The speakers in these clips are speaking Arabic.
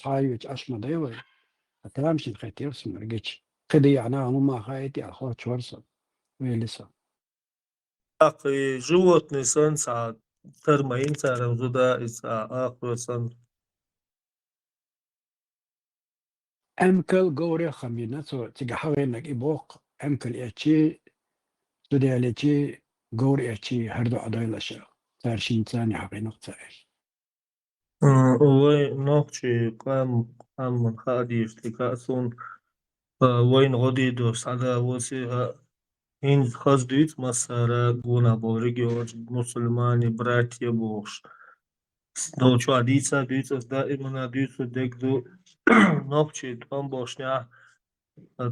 صحايج أشما ديوي أتلامشين خيتير سمرجيش قدي أنا ما خايتي أخوات شورسا ويلسا أخي جوت نيسان ساعة ترمين ساعة وزودا إسا آخر سن أمكل جوري خميناتو تجحوي إنك إبوق أمكل إتشي سودياليتشي جوري إتشي هردو أدويل أشياء تارشين ثاني حقينق تايش وي نوكشي قام من خادي اشتكاسون وين غدي دوس على وسيها إن خزديت مسارا جونا بوريجيوش مسلماني براتي بوش دوچو عديسا دائما ديسو ديكدو نوكشي توم بوشنيا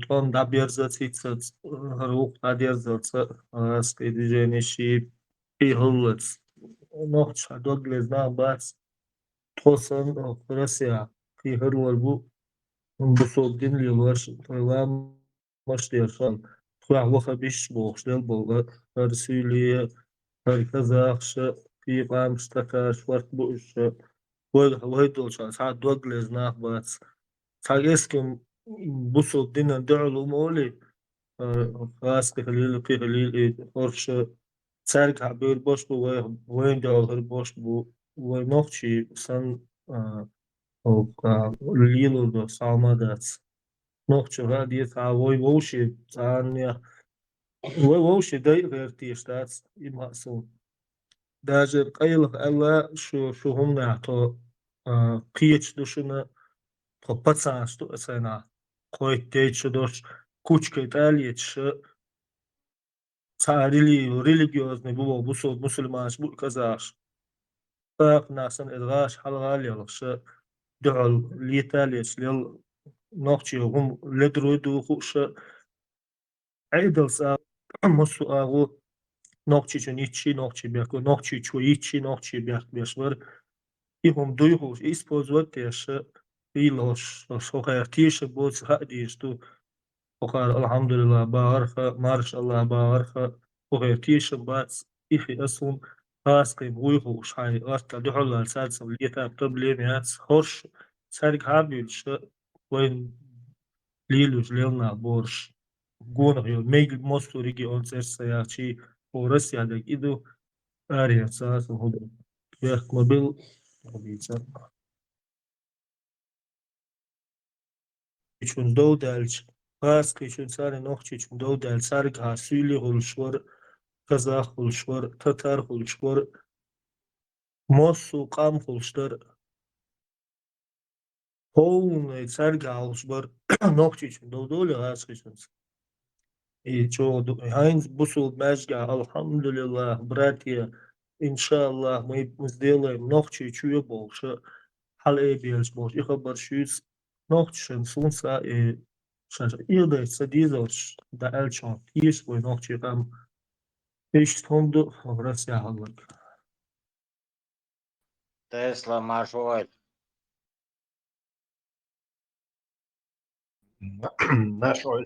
توم دابيرزا تيتسا روح دابيرزا سكيديجينيشي بيهولتس نوكش دوغلزنا باس توسن فرسيا في هرول bu soğuktan yıllar toylam başlayarsan kuah vaxa beş boğuşlar bolga Farsiliye Kazakça في قام اشتكى شوارت بوش وهيد dolçan saat douglas nahbat sageskim بوصل دينا دعلو مولي خاص خليل في خليل قرش سارك عبير boş bu وين دعو boş bu ونوخشي سن ليلو سامادات نوخشي غادي تعوي ووشي تانيا ووشي داي غير تيشتات يمحسون داجر قيلق ألا شو هم نعطو قيتش دوشنا تو باتسانش تو أسانا قويت تيتش دوش كوچكي تاليتش تعريلي ريليجيوزني بو صوت مسلمانش بو كزاش فاق ناسن إدغاش حلغالي لغش دعو ليتاليتش ليل نوخشي هم لدرو دو خوش عيدل سا مسو آغو نوخشي چون يتشي نوخشي بيكو نوخشي چو يتشي نوخشي بيشور هم دوی خوش использовать تيش إيلوش سوخير تيش بوز هاديش تو وقال الحمد لله بارخة مارش الله بارخة وغير تيش باتس إخي أسون قاسقي بوي خوش هاي أرتا دحولا سادسة وليتا بتبليميات خوش سارك هابيلش وين ليلوش ليلنا بورش гонах меги мосту регион церсаячи Россия дек иду ария саас ходу я мобил обица чун доудалч пас кичун саре нохчи чун доудал сар гасули холшвар казах холшвар татар холшвар мосу qam холштар хоун сар гаусбар нохчи чун доудол гас кичун чё Хайнц бусул мэжга алхамдулилlah братья иншаллах мы сделаем нохчи чуе больше хал эбиэлс больше их оборшюсь нохчен сунса и шаш илда садизош да элчон есть свой нохчи там ищ фонду Россия халлак Tesla marshal Marshal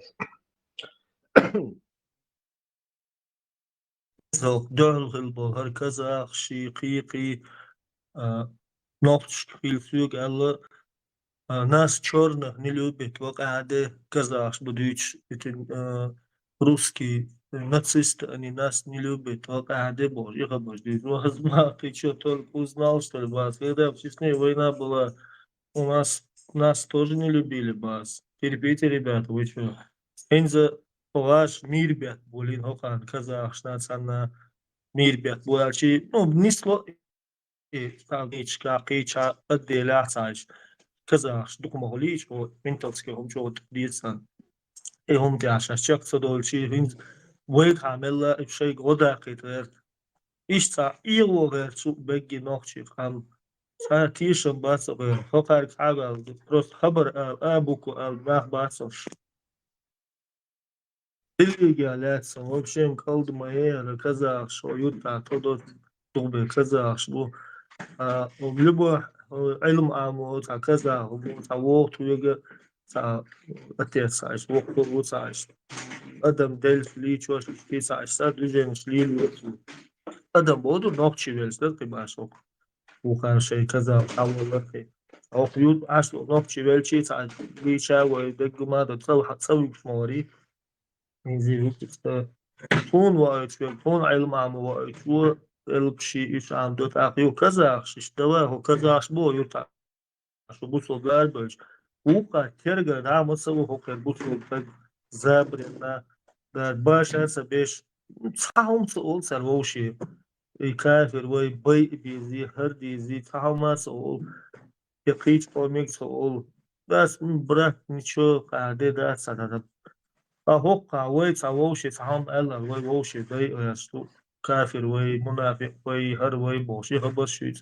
زوق دعل البهر كذا شيقيقي نقطش خيلسيوك الله нас черных не любят, вокаде казах, будучи русские нацисты, они нас не любят, вокаде боже, боже, возможно, ты что только узнал, что ли, вас, когда в Чечне война была, у нас тоже не любили вас, терпите, ребята, вы что, инза ваш мир бят, блин, хохан, казах, шнацана, мир бят, буачи, ну, не сло, сталничка, кича, отделя, цач, كذا دوكما هوليش و منطقة هم شو تديسان هم تعيش شك صدول شيء هند ويك عمله بشيء غدا كتير إيش تا إيرو غير شو بيجي نوخشي خام ساتيشن بس غير فكر حاجة بس خبر أبوكو الباخ باسش الإجالات سو بشيء كلد ما هي كذا شو يوتا تودو دوبه كذا شو وبلبه علم عمود كذا وقت ويجا أتيساش وقت أدم دل ليش وش في ساعة ساد وجنش ليل أدم بودو نقشي بيلس ده كباشوك وكان شيء كذا أول لقي أو خيوط عشلو نوبشي بلشي تعال بيشا ويدق ما تسوي موري ينزل تون وايد شوي تون علم عم وايد شو البشي إيش عم تتعقيو كزاخش اشتواه كزاخش بو يتع شو بوصل قلبش وقع ترجع نعم سوى هو كان بوصل تج زابرنا باش هسه بيش تصحهم سؤال سروشي كافر وي بي بيزي هردي زي تصحهم ما سؤال يقيش قوميك سؤال بس من برا نشوف قاعدة ده سنة هوقع وي تصوشي تصحهم ألا وي ووشي بي يستو كافر وي منافق وي هر وي بوشي هبشيت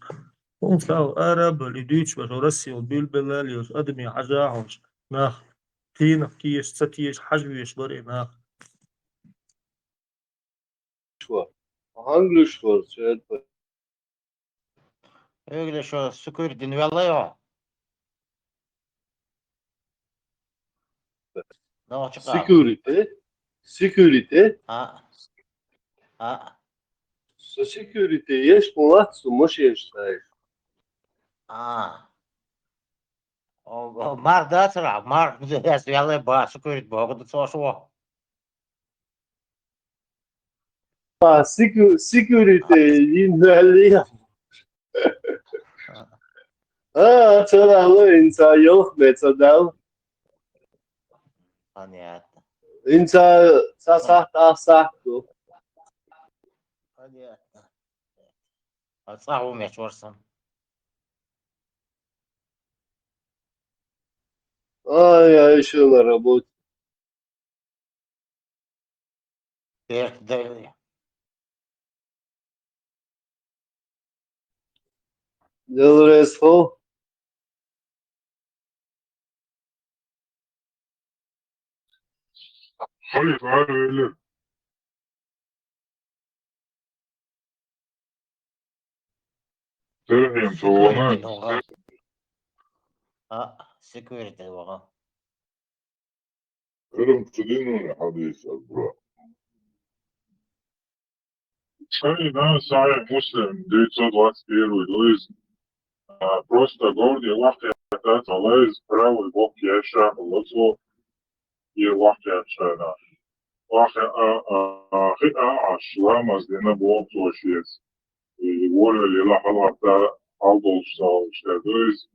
Ongeveer Araben, die Duits, was Russie, Bilbelalios, Admi, Hazahos, nach Tina, Kies, Satius, Hazwius, naar Hangi spor? Söyle. Öyle şu security vallahi. Ne o çıkar? Security. Ha. Ha. Security jest Polacy, musisz stać. O Mark da sıra. Mark bize vallahi ba security bu da çoğu. Security yinlerli. Sıralı insan yok mesela. Понятно. İnsan sahtu. Понятно. Sağ ol meşhursun. Ay şuna работать. Belki Делресо. Hayır, öyle. Söyleyeyim çoğunu. security والله. Ölüm tüdünün hadis bro. Hey, да, сами муслим, 921 лист. Просто гордый лахтя это лист, правый бок яша, лоцо и лахтя чана. Лахтя шлама сдена блок точец. И воля лила халата алдолса, что то есть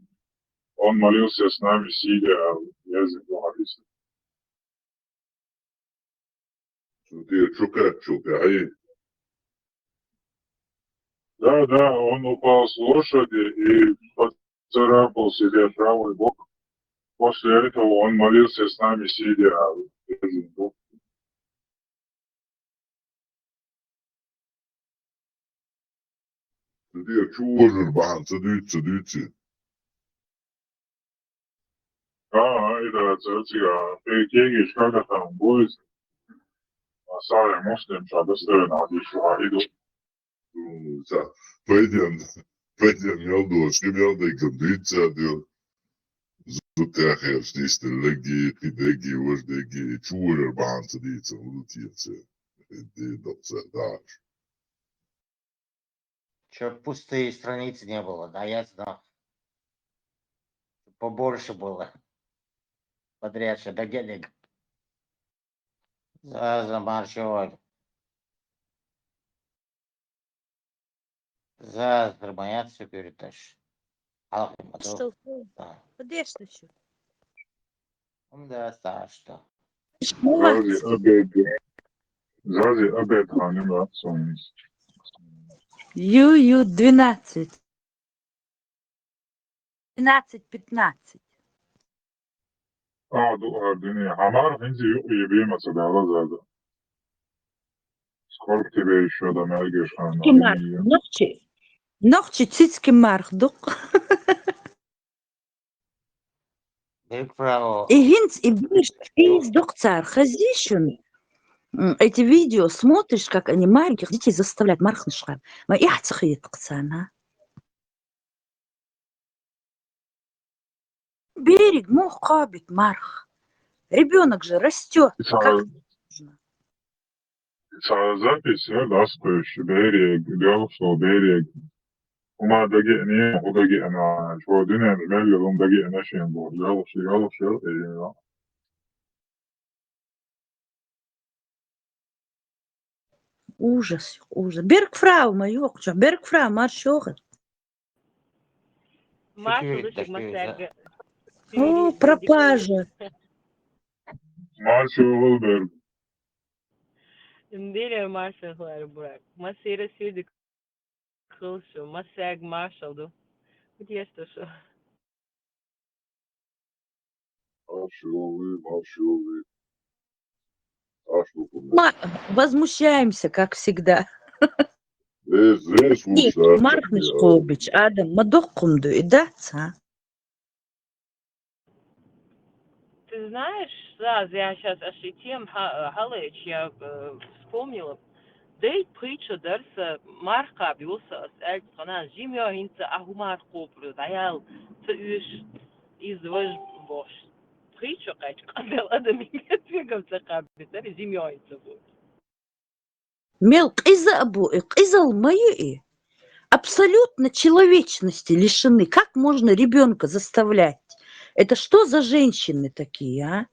он молился с нами, сидя язык хадиса. Ты чукай. Да, он упал с лошади и поцарапал себе правый бок. После этого он молился с нами, сидя в языку. Ты чувствуешь, бан, садится. Это церковь. Пейкеги, шкака там будет. Сарай муслим, шабастер, надишу, аиду. Păi mi-au și mi-au de gândița de zutehea, știi, să leghi, ori de ghi, ciură, bani, să diță, nu tiță, de doță, da. Че пустые страницы не было, да, я знал. Побольше было. Подряд до денег. Замаршивали. Зармаят все перетащишь. Что? Подожди еще. Да, что? Зази обед ханим рацонис. Ю 12. 12-15. Дыня. Амар хинзи ебима цадала зада. Сколько тебе еще до мергеш Кимар, ногчи цицки марх дук. Бег право. И гинц, и будешь, и дук цар, хазишун. Эти видео смотришь, как они маленьких детей заставляют мархнышхар. Ma ихцахи тқцана. Берег мухабит марх. Ребенок же растет. Запись, да, стоящий берег, Галшо берег. وما دقيقني ودقيقنا شو دينا المال يوم دقيقنا شيء نقول يلا شيء يلا شيء إيه Ужас, ужас. Бергфрау, майокча, Бергфрау, маршохет. Marshall Security, düşük mesela О, пропажа. ما شو غلبر Dele Marshall var Burak. Masera sürdi kılşı. Masag Marshall'du. Bu diye şu. ما أشوفه Возмущаемся, как всегда. إيه слушай, Мархнеш Кобич, Адам, мадохкумду, и да, Ты знаешь, да, я сейчас ощутим Халыч, я вспомнила. Дейт притча дерса марка бюса с она жимя инца ахумар копру, даял цюш из вож бош. Притча кач, когда Адам имеет вегам цакабит, это жимя инца вот. Мел кыза абу, кызал мои. Абсолютно человечности лишены. Как можно ребенка заставлять? Это что за женщины такие, а?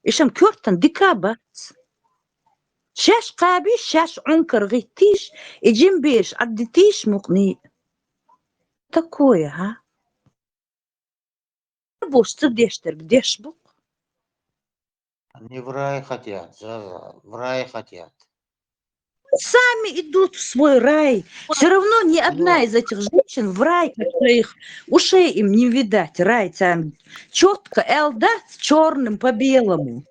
Ишам кёртан дикаба. Шаш каби, шаш ункар гитиш, и джимбеш, аддитиш мукни. Такое, а? Бош, цедештер, гдеш бук? Они в рай хотят, в рай хотят. Сами идут в свой рай. Все равно ни одна из этих женщин в рай, как своих ушей им не видать. Рай там четко, элда с черным по белому.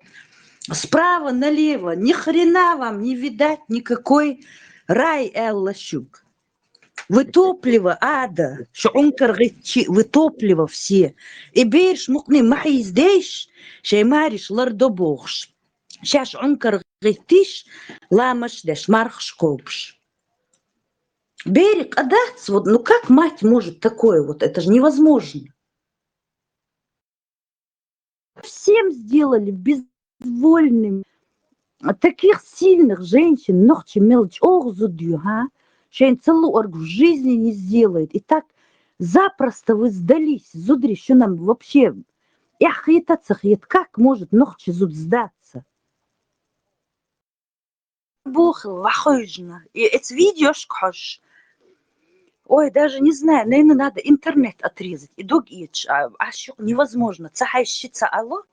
Справа налево. Ни хрена вам не видать никакой рай Элла Щук. Вы топливо ада. Шункар гитчи, вы топливо все. И бейш мукни махи здесь, шей мариш лардобохш. Шаш ункар гитиш, ламаш деш мархш копш. Берег отдац, вот, ну как мать может такое вот, это же невозможно. Всем сделали безвольными. Таких сильных женщин, ногче мелочь, ох, зудью, а? Шейн целую орг в жизни не сделает. И так запросто вы сдались. Зудри, что нам вообще... Эх, как может ногче зуд сдаться? Бог, вахожно. И это видео шкош. Ой, даже не знаю, наверное, надо интернет отрезать. И дог ич, а что невозможно. Цахайщица, алло?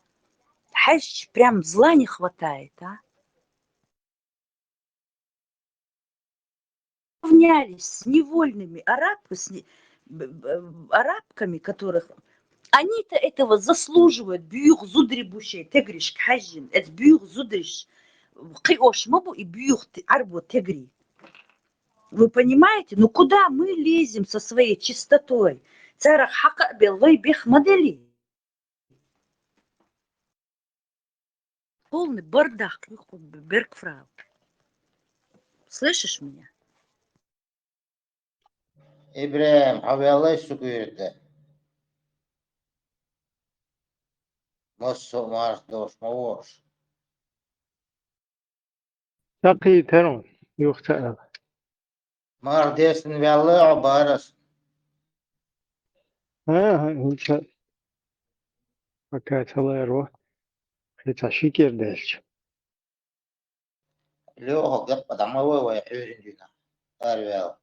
Хайщ прям зла не хватает, а? Равнялись с невольными арабками, которых они-то этого заслуживают. Бьюх зудрибушей, тегриш кхажин, это бьюх зудриш, киош мабу и бьюх арбу тегри. Вы понимаете? Ну куда мы лезем со своей чистотой? Царах хака белой бех модели. Полный бардак, Бергфрау. Слышишь меня? İbrahim, haberler security. Mosso Mars dos Mavos. تقي ترون يختار Mar desin belli abaras. ها انت حكاية الله يروح خيتا دالش Leo قد قدام هو ويحيرين جنا. Арвел.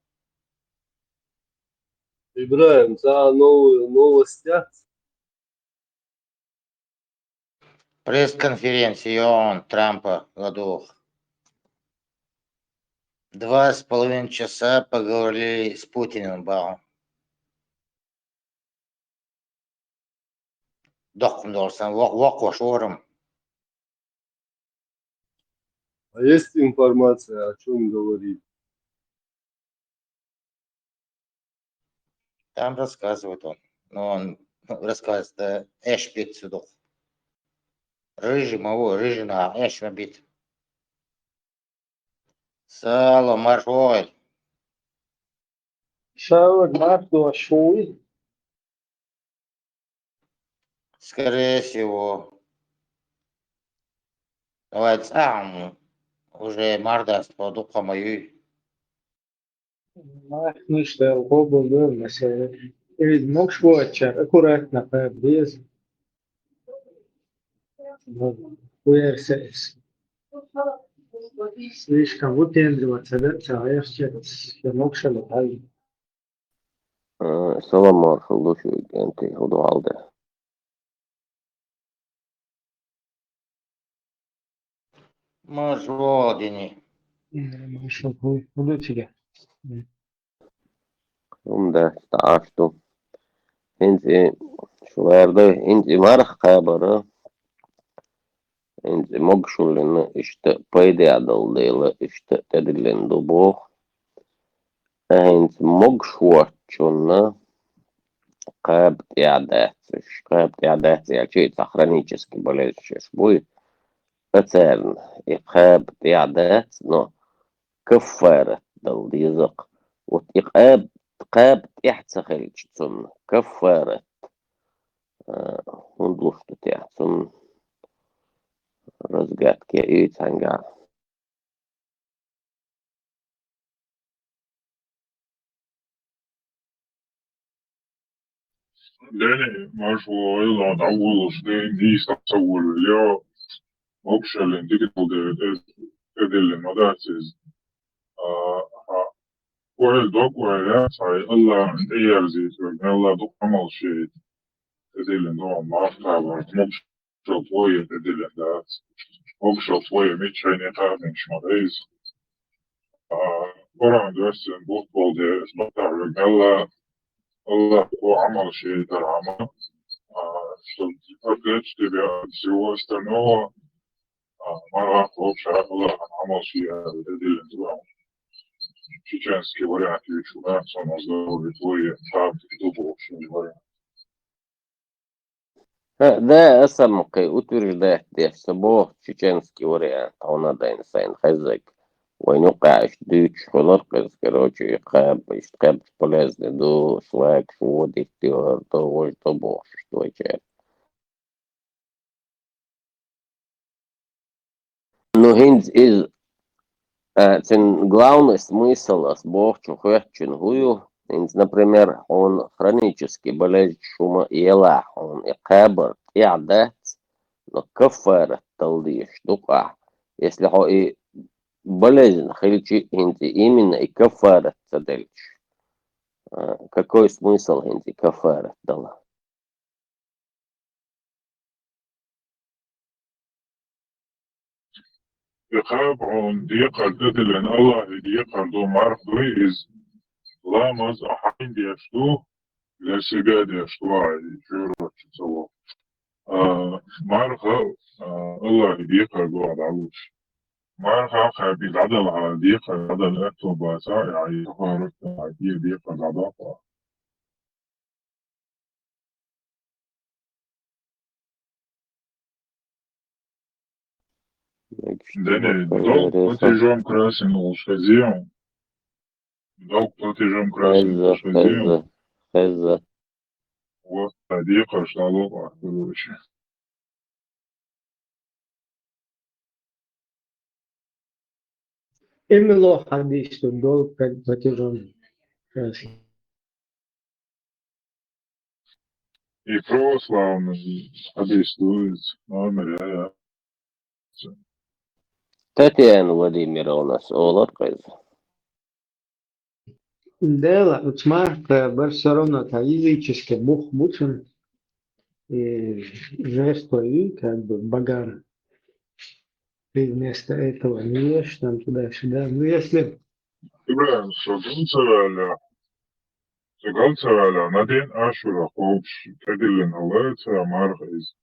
Ибраим, за новостях. Пресс-конференция Трампа годов. 2,5 часа поговорили с Путиным, бау. Дохм должен вок шором. А есть информация, о чем говорит? Там рассказывает он. Но он рассказывает, да, эш бит сюда. Рыжий мого, рыжий на эш бит. Сало, маршой. شاور مردو شوي Скорее всего. Давайте уже мордаст по духу мою. Ну что, был مثلا мог швача, аккуратно без уэрсес. Слишком выпендриваться, да, человек мог шалать. Salam arxıldı şu genti o da aldı. Мажодини. Буду тебе. Onda açtım. Şimdi şu yerde inci marx kabarı. İnci mogşulunu işte payda adaldıyla işte tedillendi bu. İnci mogşuatçunu قاب إعدادش قاب إعداد يعني شيء سخرانيческий болезнь будет مثلا إقاب إعداد نو كفارة دل يزق وإقاب قاب إحتخلج ثم كفارة هندلوش تتاع ثم رزقات كي تنقع لأن مش هو يلا تعول سنين دي تصور اليوم option digital تدل المدارس وعي دوك وعي صحيح الله إيار زيت الله دوك عمل شيء تدل إنه ما أفتح مش شوية تدل إنه مش شوية ميتشيني قاعدين شماليز قرآن درس بوتبول دي اسمه الله هو عمل شيء ترى عمل فبدأت تبقى سوى استنوه مرة خوب شاء الله عمل شيء تدل إنه чеченский вариант YouTube, он назвал твой там YouTube общий вариант. ده أسمقي утверждает что бог чеченский вариант он надо инсан хазак وينقعش ديش خلق короче يقاب يشتقاب полезный до шлак шводи тёр то что бог что чер но хинз из главный смысл с бог чухечин гую например, он хронический болезнь шума ела, он икабр, иадат, но кафара талдиш, дука. Если он и болезнь хилчи хинти именно и кафара тадельч. Какой смысл хинти кафара дала? يخاف عن ديقة تدل إن الله ديقة دو معرف دويز لا مز أحين ديشتو لسجاد يشتو عادي شورو تسوى معرف الله ديقة دو عدالوش معرف خابي العدل على ديقة العدل أكتو باسا يعني تخارج عدي ديقة العدافة Дани, долг платежом красен лошадям. Долг платежом красен лошадям. Хеза. Вот, одеха, шталова, короче. Имело хадис, что долг платежом. И православный объяснует номер, я. Татьяна Владимировна, олар кыз. Дело, вот смарт, бар все равно это языческий бог бучен, и жестокий, как бы багар. Ты вместо этого не ешь там туда-сюда. Ну, если... إبراهيم سجلت على نادين أشهر خوبش تدلن الله مرغز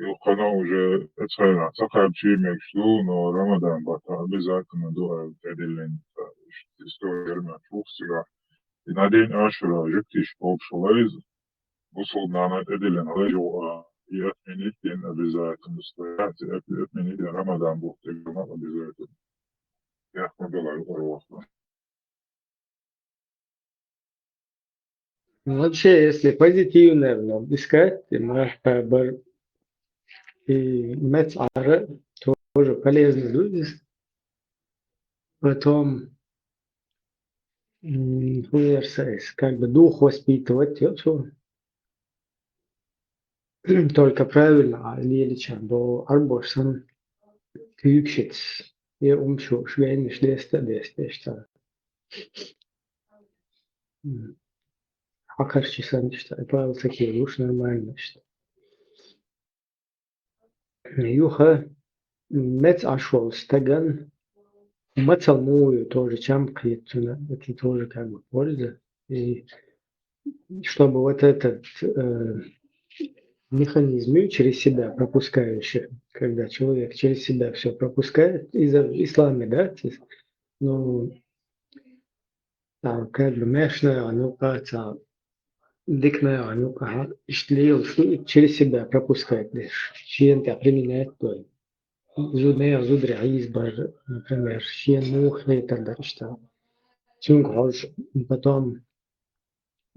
القناة وجه اتخيل اعتقد شيء مكشلون ورمضان بطا بذات ندوء تدلن تستوى المشوخ سجا نادين أشهر جبتش خوبش ويز وصل نانا تدلن رجو يأتمنيتين بذات مستويات يأتمنيتين رمضان بوقتنا بذات يحمد الله الأرواح. Вообще, если позитивно искать, бар и мецара тоже полезные люди. Потом Хуерсайс, как бы дух воспитывать, только правильно, а леличан, до арборсан кюкшиц, и умшу швейниш дesta. Акарчисан, что правил такие, уж нормально, что. Юха, мец ашол стаган, мацалмую тоже, чем клетчина, это тоже как бы польза. И чтобы вот этот механизм через себя пропускающий, когда человек через себя все пропускает, из-за ислама, да, ну, как бы мешная, ну, как дикная, ну, иштли, через себя пропускает лишь, чьен-то применяет то. Зудная, зудря, избар, например, чьен мухи и так далее, что. Чунгхож, потом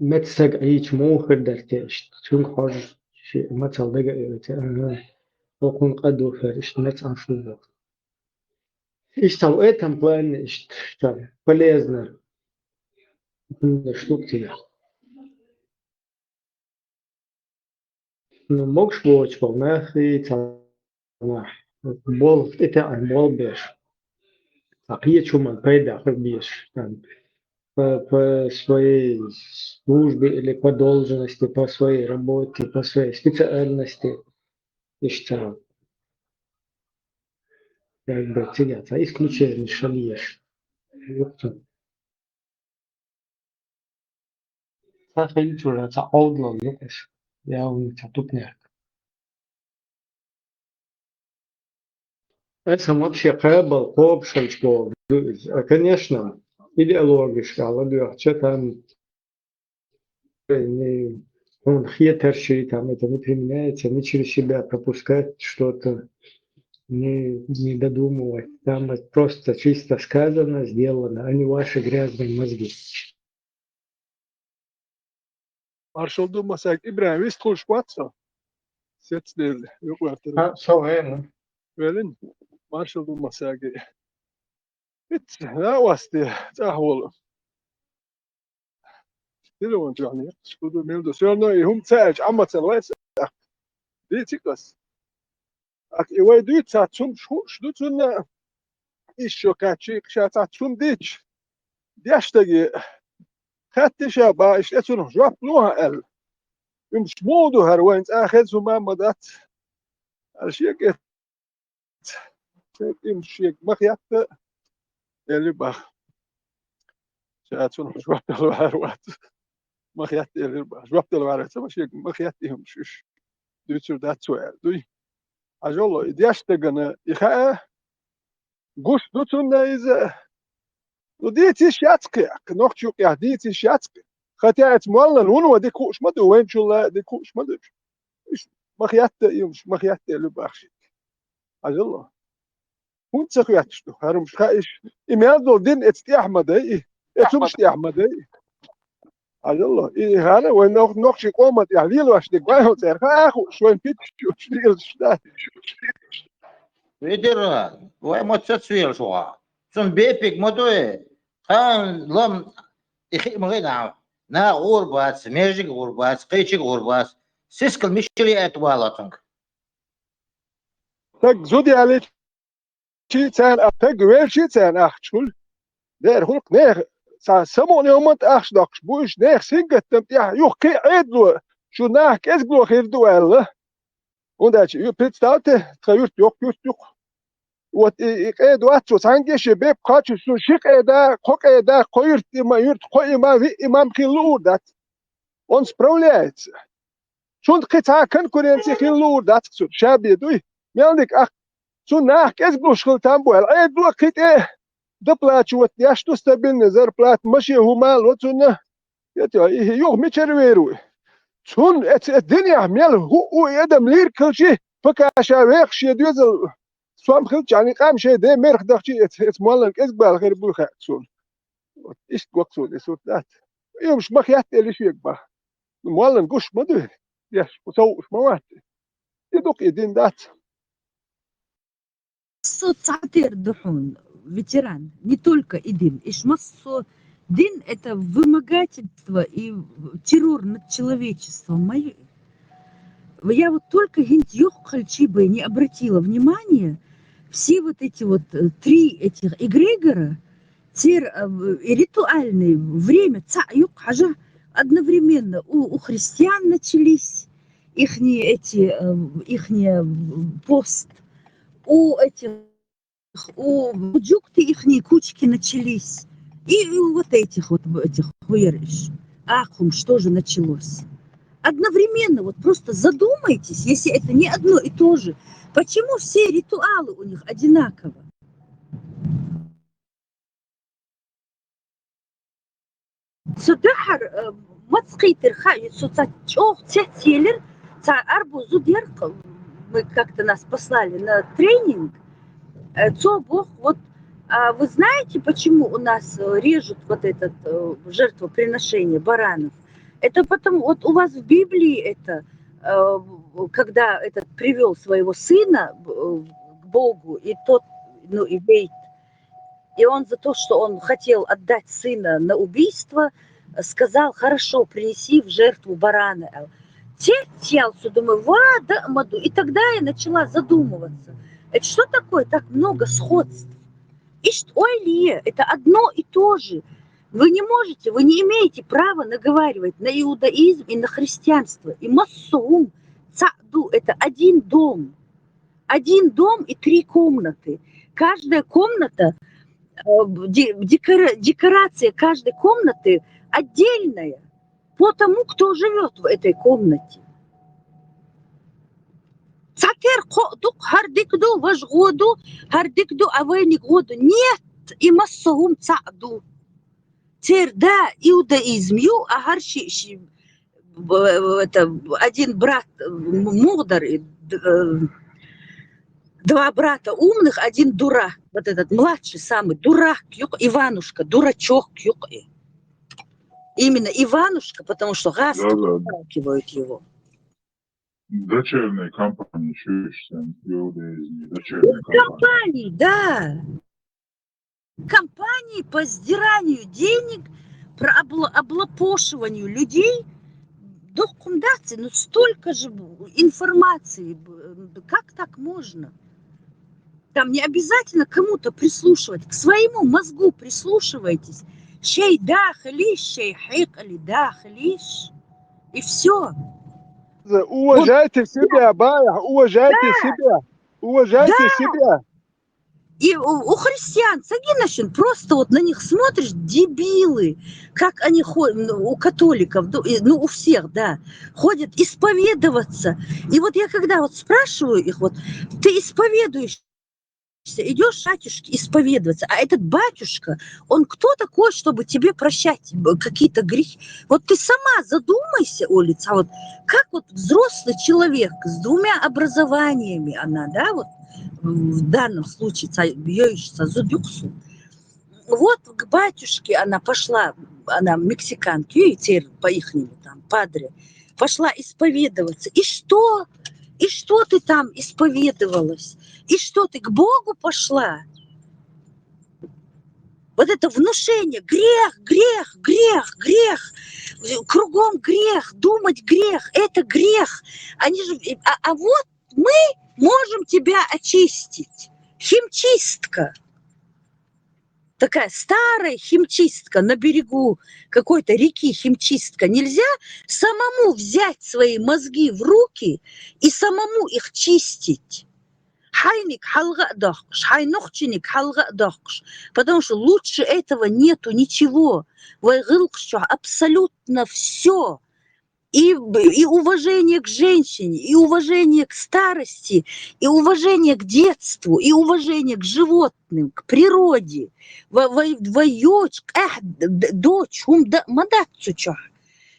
متسق عيش موخر درتش چون خارج مثل دقة وكون قد وفرش متعرفوا إيش توقيتهم بلان إيش تشتغل полезно штуки ну могешь watch полнах и цалах бол это бол беш такие чума пайда беш там по своей службе или по должности, по своей работе, по своей специальности, и что как бы тягаться, исключение шальешь. Сахар чура, це аудло, видиш? Я умница, тупняк. Это вообще кабал, общество, конечно, идеология, але что там он хитрый, там это не применяется, не через себя пропускать что-то, не додумывать. Там это просто чисто сказано, сделано, а не ваши грязные мозги. Marshall durmasak İbrahim hiç konuşmazsa ses değil. Yok artık. Современно. Velin Marshall durmasak hiç ne vastı tahvol. Telefon yani. Şurada mevzu. Sonra hum tsaç amma tsalwes. Di tikas. Ak evay du tsaçum şu tsunna iş yok açı kşaçum diç. Yaştagi خدتش بقى اشتغل جواب لوها ال مش مودو هروين اخذ ما مدات الشيء كده يمشي مخيط اللي بقى شاتون جواب الوارات مخيط اللي بقى جواب الوارات ماشي مخيط يمشيش دوتر دات سؤال دوي اجولو دياش تغنا يخا غوش دوتون اذا وديتي شاتك نوختشوك يا ديتي شاتك خاتيات مولن ونو ديكوش مدو وين شو ديكوش مدو مخيات يمش مخيات اللي باخشي الله هون تسخياتش تو هرمش خايش إميادو دين اتستي أحمد اي اتومشتي أحمد اي الله اي هانا وين نوخشي قومت يعني ليلو اش ديك بايهو تير خاخو شوين بيتش شو شو ويدير وما تسويل شو سون بيبيك مدوي خان لم يخي مغينا نا غورباس ميجيك غورباس قيتشيك غورباس سيسكل مشري اتوالاتنك تك زودي علي شي تان تك وير شي تان اخشول دير هولك نيخ سمون يومت اخش داكش بوش نيخ سينجت تمتيح يوخ كي عيدلو شو ناح كيسجلو خير دوال ونداتش يو بيتستاوته تخيرت يوك وات إيقاد واتشو سانجي شباب قاتشو سو شيق إيدا قوك إيدا قويرت إما يرت قوي إما في إمام خلور دات أون سبراوليات شون قطعة كان كورينسي خلور دات سو شابي دوي ميالدك أخ سو ناح كيسبلو شغل تامبو العيد دو قيت إيه دبلاتشو وات ياشتو ستابين نزار بلات ماشي همال واتسونا يتيا إيه يوغ ميشر ويروي سون الدنيا ميال هو يدم لير كل شيء فكاشا ويخش يدوزل سوام خلت يعني قام شيء ده مرخ دخشي اسمولن اسبال غير بوخا سول ايش وقتول اسوت ذات يومش مخيات اللي شيء با مولن قش مدو ياش وسوش موات يدق يدين ذات Массу цатыр духун, ветеран, не только Идин, иш массу Дин – это вымогательство и террор над человечеством. Я вот только Хальчибы не обратила внимания, все вот эти вот 3 этих эгрегора, ритуальные, время, одновременно у христиан начались ихние пост, у джукты ихние кучки начались, и у вот этих хуериш. Ахум, что же началось? Одновременно, вот просто задумайтесь, если это не одно и то же, почему все ритуалы у них одинаково? Судахар мацкитер телер арбу зудер, мы как-то нас послали на тренинг. Бог, вот вы знаете, почему у нас режут вот это жертвоприношение баранов? Это потому, вот у вас в Библии это, когда этот привел своего сына к Богу, и тот, и он за то, что он хотел отдать сына на убийство, сказал: хорошо, принеси в жертву барана. Думаю, маду. И тогда я начала задумываться, это что такое так много сходств? Это одно и то же. Вы не имеете права наговаривать на иудаизм и на христианство. И массум, цаду, это один дом и 3 комнаты. Каждая комната, декорация каждой комнаты отдельная по тому, кто живет в этой комнате. Нет, и массагум цаду. Теперь, да, иудаизм, это один брат мудрый, 2 брата умных, 1 дурак. Вот этот младший самый дурак, Иванушка, дурачок. Именно Иванушка, потому что сталкивают его. Дочерние компании, чуешь, иудаизм, дочерние компании, да. Компании по сдиранию денег, про облапошиванию людей. Документации, ну столько же информации. Как так можно? Там не обязательно кому-то прислушивать. К своему мозгу прислушивайтесь. Шей дахлиш, шей хикали дахлиш. И все. Уважайте себя, Бая, уважайте себя. Уважайте себя. И у христиан, Сагинашин, просто вот на них смотришь, дебилы, как они ходят, у католиков, ну у всех, да, ходят исповедоваться. И вот я когда вот спрашиваю их, вот, ты исповедуешься, идешь, батюшке, исповедоваться, а этот батюшка, он кто такой, чтобы тебе прощать какие-то грехи? Вот ты сама задумайся, Олица, вот как вот взрослый человек с 2 образованиями, она, да, вот, в данном случае вот к батюшке она пошла, она мексиканка, и теперь по-ихнему там, падре, пошла исповедоваться. И что? И что ты там исповедовалась? И что ты к Богу пошла? Вот это внушение, грех, кругом грех, думать грех, это грех. Они же, а вот мы можем тебя очистить. Химчистка. Такая старая химчистка на берегу какой-то реки, химчистка. Нельзя самому взять свои мозги в руки и самому их чистить. Потому что лучше этого нету ничего. Абсолютно все. И уважение к женщине, и уважение к старости, и уважение к детству, и уважение к животным, к природе. Дочь,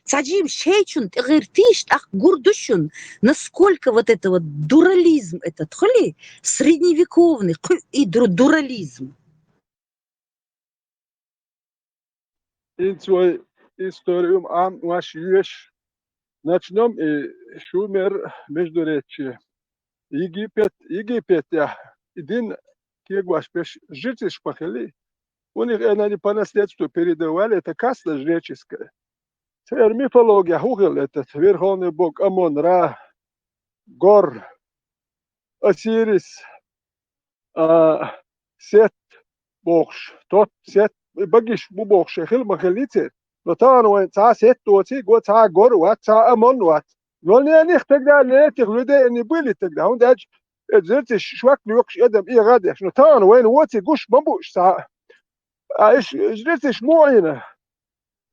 Саджим шейчун, тегертиш, ах гурдушун. Насколько вот это вот дурализм, этот средневековный и дурализм. Историю ваш ешь. Начнем Шумер междуречие. Египет, я. Един кегваш пеш житиш пахели. У них они по наследству передавали, это каста жреческая. Теперь мифология Хугел, этот верховный бог Амон-Ра, Гор, Осирис, Сет, богш, тот Сет, багиш богш, хил махелите, но там он та Сет, тоти, го та Гор, ват, та Амон, ват. Но они тогда, этих людей не были тогда, он даже, это швак лёкш, эдам и радеш, но там он вот и гуш бамбуш, та, жрец шмоина.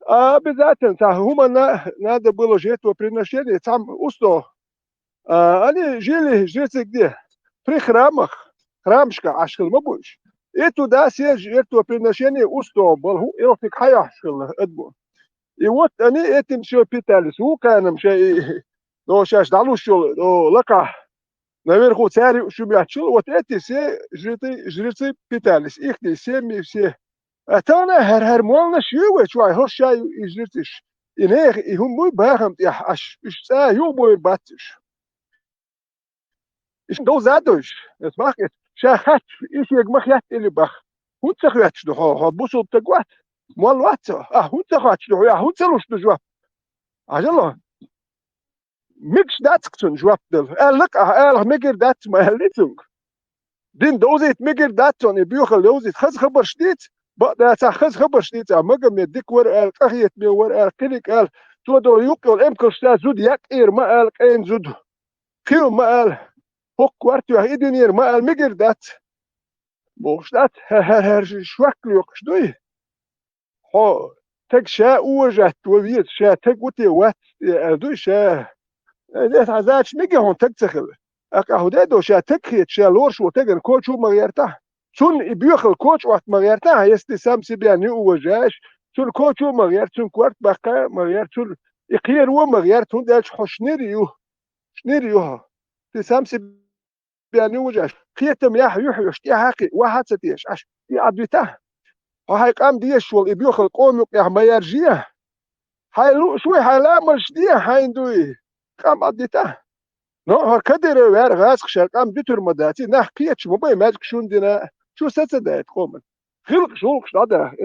Обязательно, надо было жертвоприношение, там усто. Они жили, жрецы где? При храмах, храмшка, ашкал мабуш. И туда все жертвоприношение усто был, и офик хаяшкал эдбу. И вот они этим все питались. Уканом, но сейчас далушил, лака, наверху царь шумячил, вот эти все жрецы питались, их семьи все. Atana her molna shuwe chwai hoshay izritish. In her hum muy bagam ja as sa yo boy batish. Is dozados. Het mag het. Shachat is ik mag het in bach. Hoe zeg je het nog? Bus op de kwart. Mol wat? Hoe zeg je het nog? Ja, hoe zelfs de zwap. Ajalo. Mix dat kun zwap del. Look, meger dat maar litung. Din dozit meger dat on buchel dozit. Khaz khabar shdit. بقى تاخذ خبر شديد مقام يديك ورقه قهيت مي ورقه كليك قال تودو يوكل امكل شتا زود يكير ما قال قين زود كيو ما قال فوق ورتو هيدينير ما قال ميجر دات موشتات هر شوكل يوكشدوي هو تك شا وجهت وبيت شا تك وتي وات دوي شا ده عزاش ميجي هون تك تخل اكو ده شا تك شا لورش وتجن كوتشو مغيرته چون بیخل کوچ وقت مغیرتا هستی سام سیبیانی اوجاش چون کوچو مغیر چون کوارت بقى مغیر چون اقیر و مغیر چون داش حشنریو شنریو تی سام سیبیانی اوجاش قیتم یا حیوش یا حقی واحد ستیش اش یا عبدته وهاي قام ديش وال بيخل قوم يا ميرجيه هاي لو شوي هاي لا مش دي هاي ندوي قام عبدته نو هكذا وير غاسق شرقام ديتر مداتي نحكيتش مباي ماجك شون دينا شو ستدايت قومن غلق شغلك شادا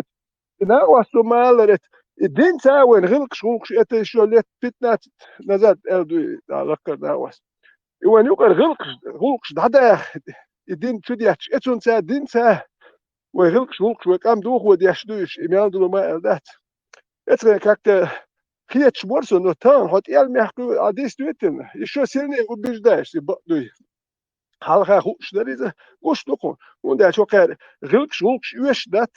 انا واسو مالرت الدين تاوين غلق شغلك ات شو ليت فتنات نزاد الدو لكر داواس وين يقر غلق شادا الدين تدياتش اتون تا دين تا وغلق شغلك وقام دوخ ودياش دوش ايمال دو ما الدات اتري كاكت خيتش بورسو نو تان هات يال ميحكو اديس دويتن يشو سيرني وبيجداش يبقدوي حلقه خوش داريزه gosh dokon und der choker gilks ües dat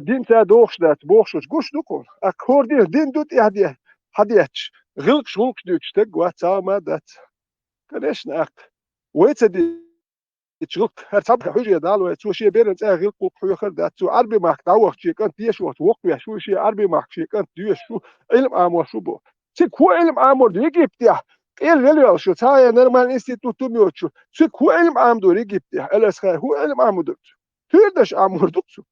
din ta dochs dat bochs gosh dokon akkordi din dut hadiach gilks dut tag watsama dat kadesh nak wait di تشوك هرتبك حوجي دال وتشو شي بين انت غير قوق حيخر دات تو عربي ماك داوخ شي كانت ديش وقت يا شو شي عربي ماك شي كانت ديش شو علم امور شو بو تك هو علم امور دي جبتيا il شو تايا نورمال انستيتوت ميوتشو سك هو علم امدو ريجيبتيا الاس هو علم امدو تردش امور دوكسو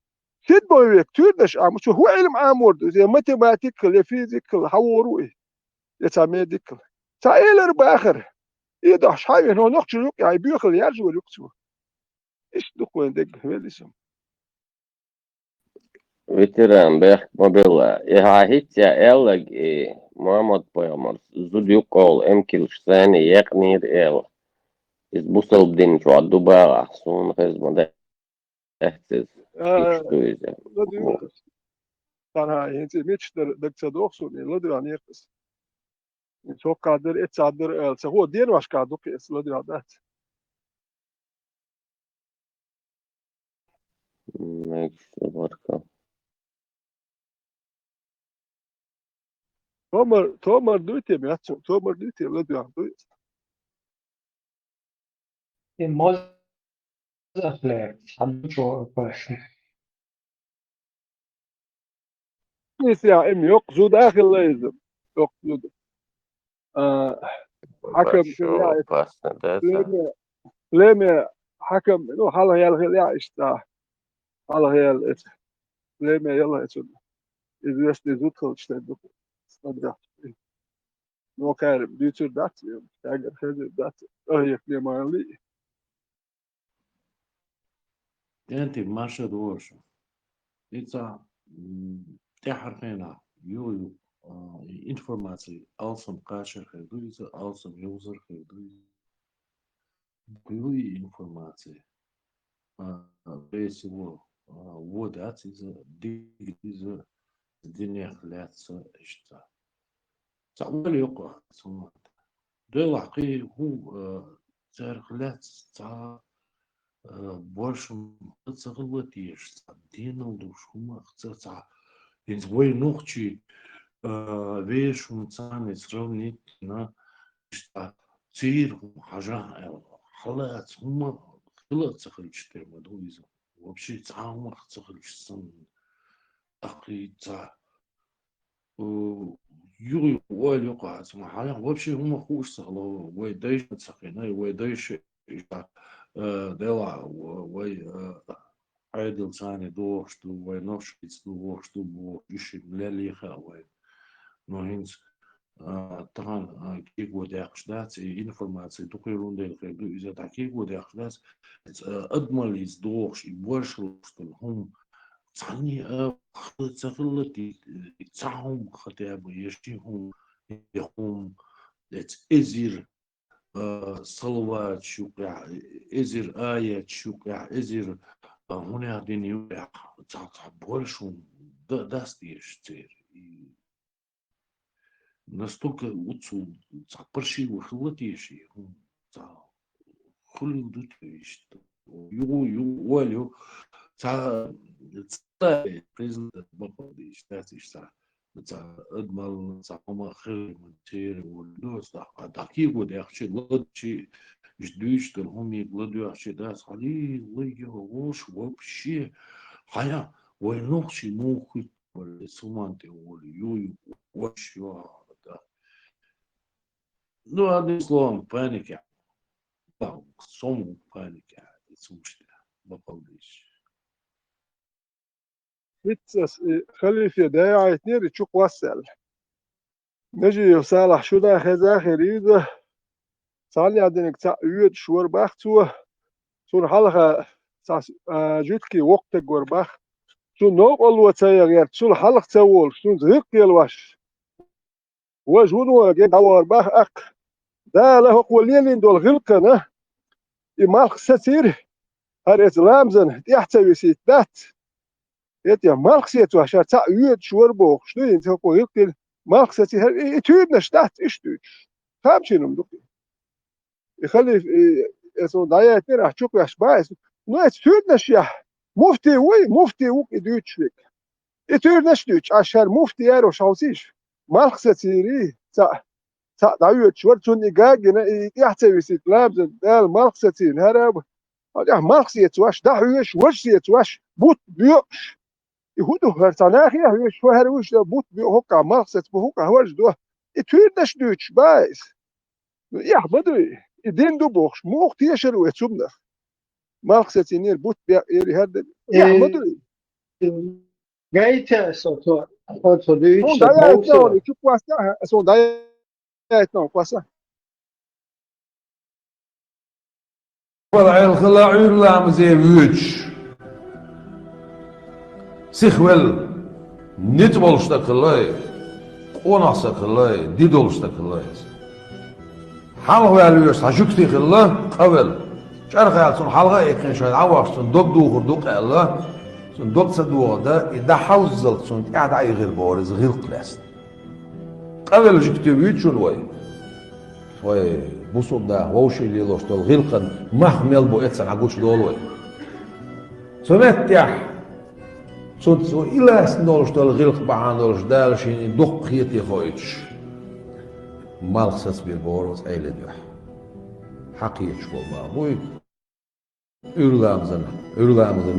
سيد بويك تردش امور شو هو علم امور زي ماتيماتيكال فيزيكال هاوروي يتا ميديكال تا ايلر باخر يدا شاي هو نقشو يعني بيخل يرجو لوكسو ايش دوكو دك هلسم Veteran Berk Mobila. Ja hitja elleg Muhammad Pojamar. Zudjukol emkilšteni jeknir el. Iz busalbdin čo adubara sun hezmode ehtiz. İştuyze. Sana yensi meçler daksa doksun ladran yerkes. Çok kader et sadır el. Ho diyen başka dokes ladran dat. Nekştu barka. Tomar duyte mi atso? Tomar duyte ladran duyte. مزخلف حدشو باش Neyse ya em yok. Zud ahillezim. Yok zud. حكم Başo pasne desa. لما حكم انه حاله يلغي لا اشتا حاله هي لما يلا يسود اذا است زوت اشتا صدق نو كان بيتر دات اگر خد دات هي كلمه لي. انت ماشي دوش Лица техархена юю информации алсам кашер хедуиza алсам юзер хедуиza юю информации всего вот из из денег ляться что تعال يقع ثم ده الحقيقي هو تعرف لا больше تغلطيش دينا ودوش هما خصها إنز وين نوختي ويش ومتسامي سرونيتنا تصير حاجة حالات هما خلق تخلش ترمدو إذا وبشي تعاهم تخلش سن أخي تاع يغي وال يقع اسمه حالا وبشي هما خوش سهلو ويدايش تسخينا ويدايش دلع وي عادل ثاني دوشتو وي نوشيتس دوشتو بو يشي ملاليخا وي نوهينز طبعا كيك وداقش دات информации только ерунда إذا таких وداقش دات أدماليز دوش يبورش что هم ثاني تغلطي تعهم خطابة يشتيهم يقوم إزير صلوات شوقع إزر آيات شوقع إزر هنا دين يوقع تعبولشون داستيش تير настолько уцу запрещи выхлотишь هم خلي ودوتش يو واليو تا بريزنت بقديش تاتيش تا أدمل زعما خير من تير والناس دقيق وده أخشى لدشي جديش تلهم يقلدوا أخشى داس عليه ليه وش وبشي حياة وينوخشي موخي والسمانتي واليوي وش يا ده no هذا سلام بانيك يعني صوم بانيك يعني سمشت بقديش خلي في داعي اتنين تشوف وسل نجي صالح شو ده خذا خريده صالح عندك تاع يود شور باختو سون حلقة جوتكي وقت قربخ سون نوقل وتاير سون حلقة تول سون زهقي الوش وجودو جي دور بخ أق ده له قولين دول غلقنا إمال ستير هرت لامزن يحتوي سيتات يا مالكسيت وحشا تاع يود شور بوخ شنو انت قولين مالكسيت هر تود نشتات ايش تود خامشينم دوك يخلي اسمه دايت راح تشوف يا شبايس ناس تود نشيح مفتي وك يدوتش فيك يتود نشتوش عشان مفتي يارو شاوسيش مالكسيتيري تاع دايت شور تون يقاقنا يحتوي سيت لامزن دال مالكسيتين هرب هذا مالكسيت واش داعيش وش سيت واش بوت بيوش يهودو هرتناخي هو شو هروش بوت بهوكا مارست بهوكا هوش دو يتويرنش دوتش بايس يا بدوي يدين دو بوخش موخ تيشر ويتسوبنا مارست ينير بوت يري هاد يا بدوي جايته صوتو صوتو دويتش سون دايت نو تشوف واسا سون دايت نو واسا وضع الخلاعير لام زي ويتش سيخوال نتبولشتا خلاي ونعسا خلاي ديدولشتا خلاي حلقة يالويش حشوكتي خلا قبل شارخ يالسون حلقة يكن شوية عواش سون دوك دوغر دوك ألا سون دوك تدوغ دا إدا حوزل سون قاعد عي غير بورز غير قلاس قبل جكتي ويتشون وي بوصل دا ووشي اللي لوشتو غيلقن محمل بو إتسان عقوش دولوي سونات تيح سونت سو إلا سنولشتو الغيلق بعان دولش دالشين دوق خيتي خويتش مالخصص بالبورز أيلد يح حقيقش والله بوي أورلامزن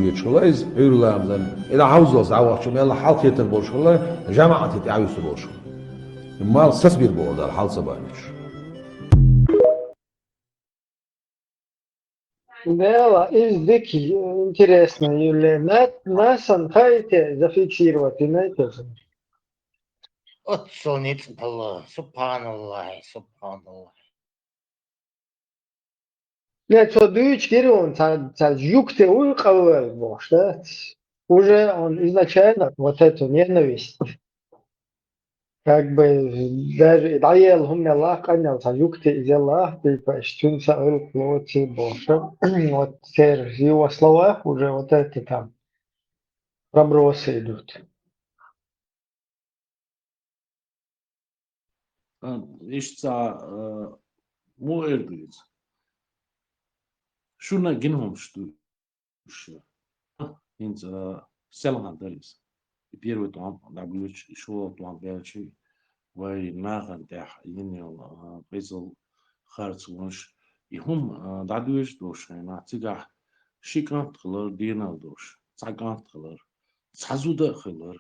ويتشغلايز أورلامزن إذا عاوزوز عواش ميلا حلقية البورشغلا جماعة تتعاوز البورشغلا مالخصص بالبورز الحال سبانيش Да, издыки интересно, Юлия. Насан хайте зафиксировать, знаете? Отсонит Allah, subhanallah, subhanallah. Я то дуйч герон, та юкте уйқавы бошта. уже он изначально вот эту ненависть, как бы даже дает мне Аллах, канял сажукте из Аллах, типа штунца лоти больше. Вот в его словах уже вот это там пробросы идут. Ишца муэрдует. Шуна геном что инц селан далис. Первый там даблюч шо там белчи вай нахан тах инел безл харцунш ихум дадуеш дош на тига шикант хлор динал дош цагант хлор сазуда хлор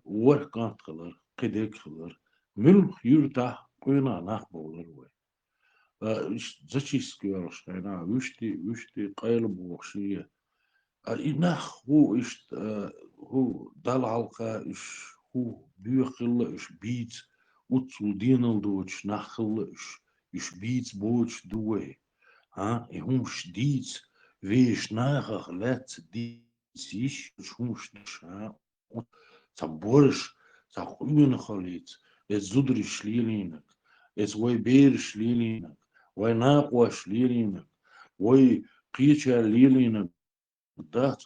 workant хлор кедек хлор мül юрта койна нах болар вай зачис кёрш на вүшти qayl бохши инах ху иш ху дал алка иш ху бюхил иш бит утсул динал доч нахл иш бит боч дуэ и хум шдиц веш нахах лет ди sich schumschna заборш за хуйна халит зудри шлилинок вой бер шлилинок вой нақва шлилинок вой qiycha шлилинок да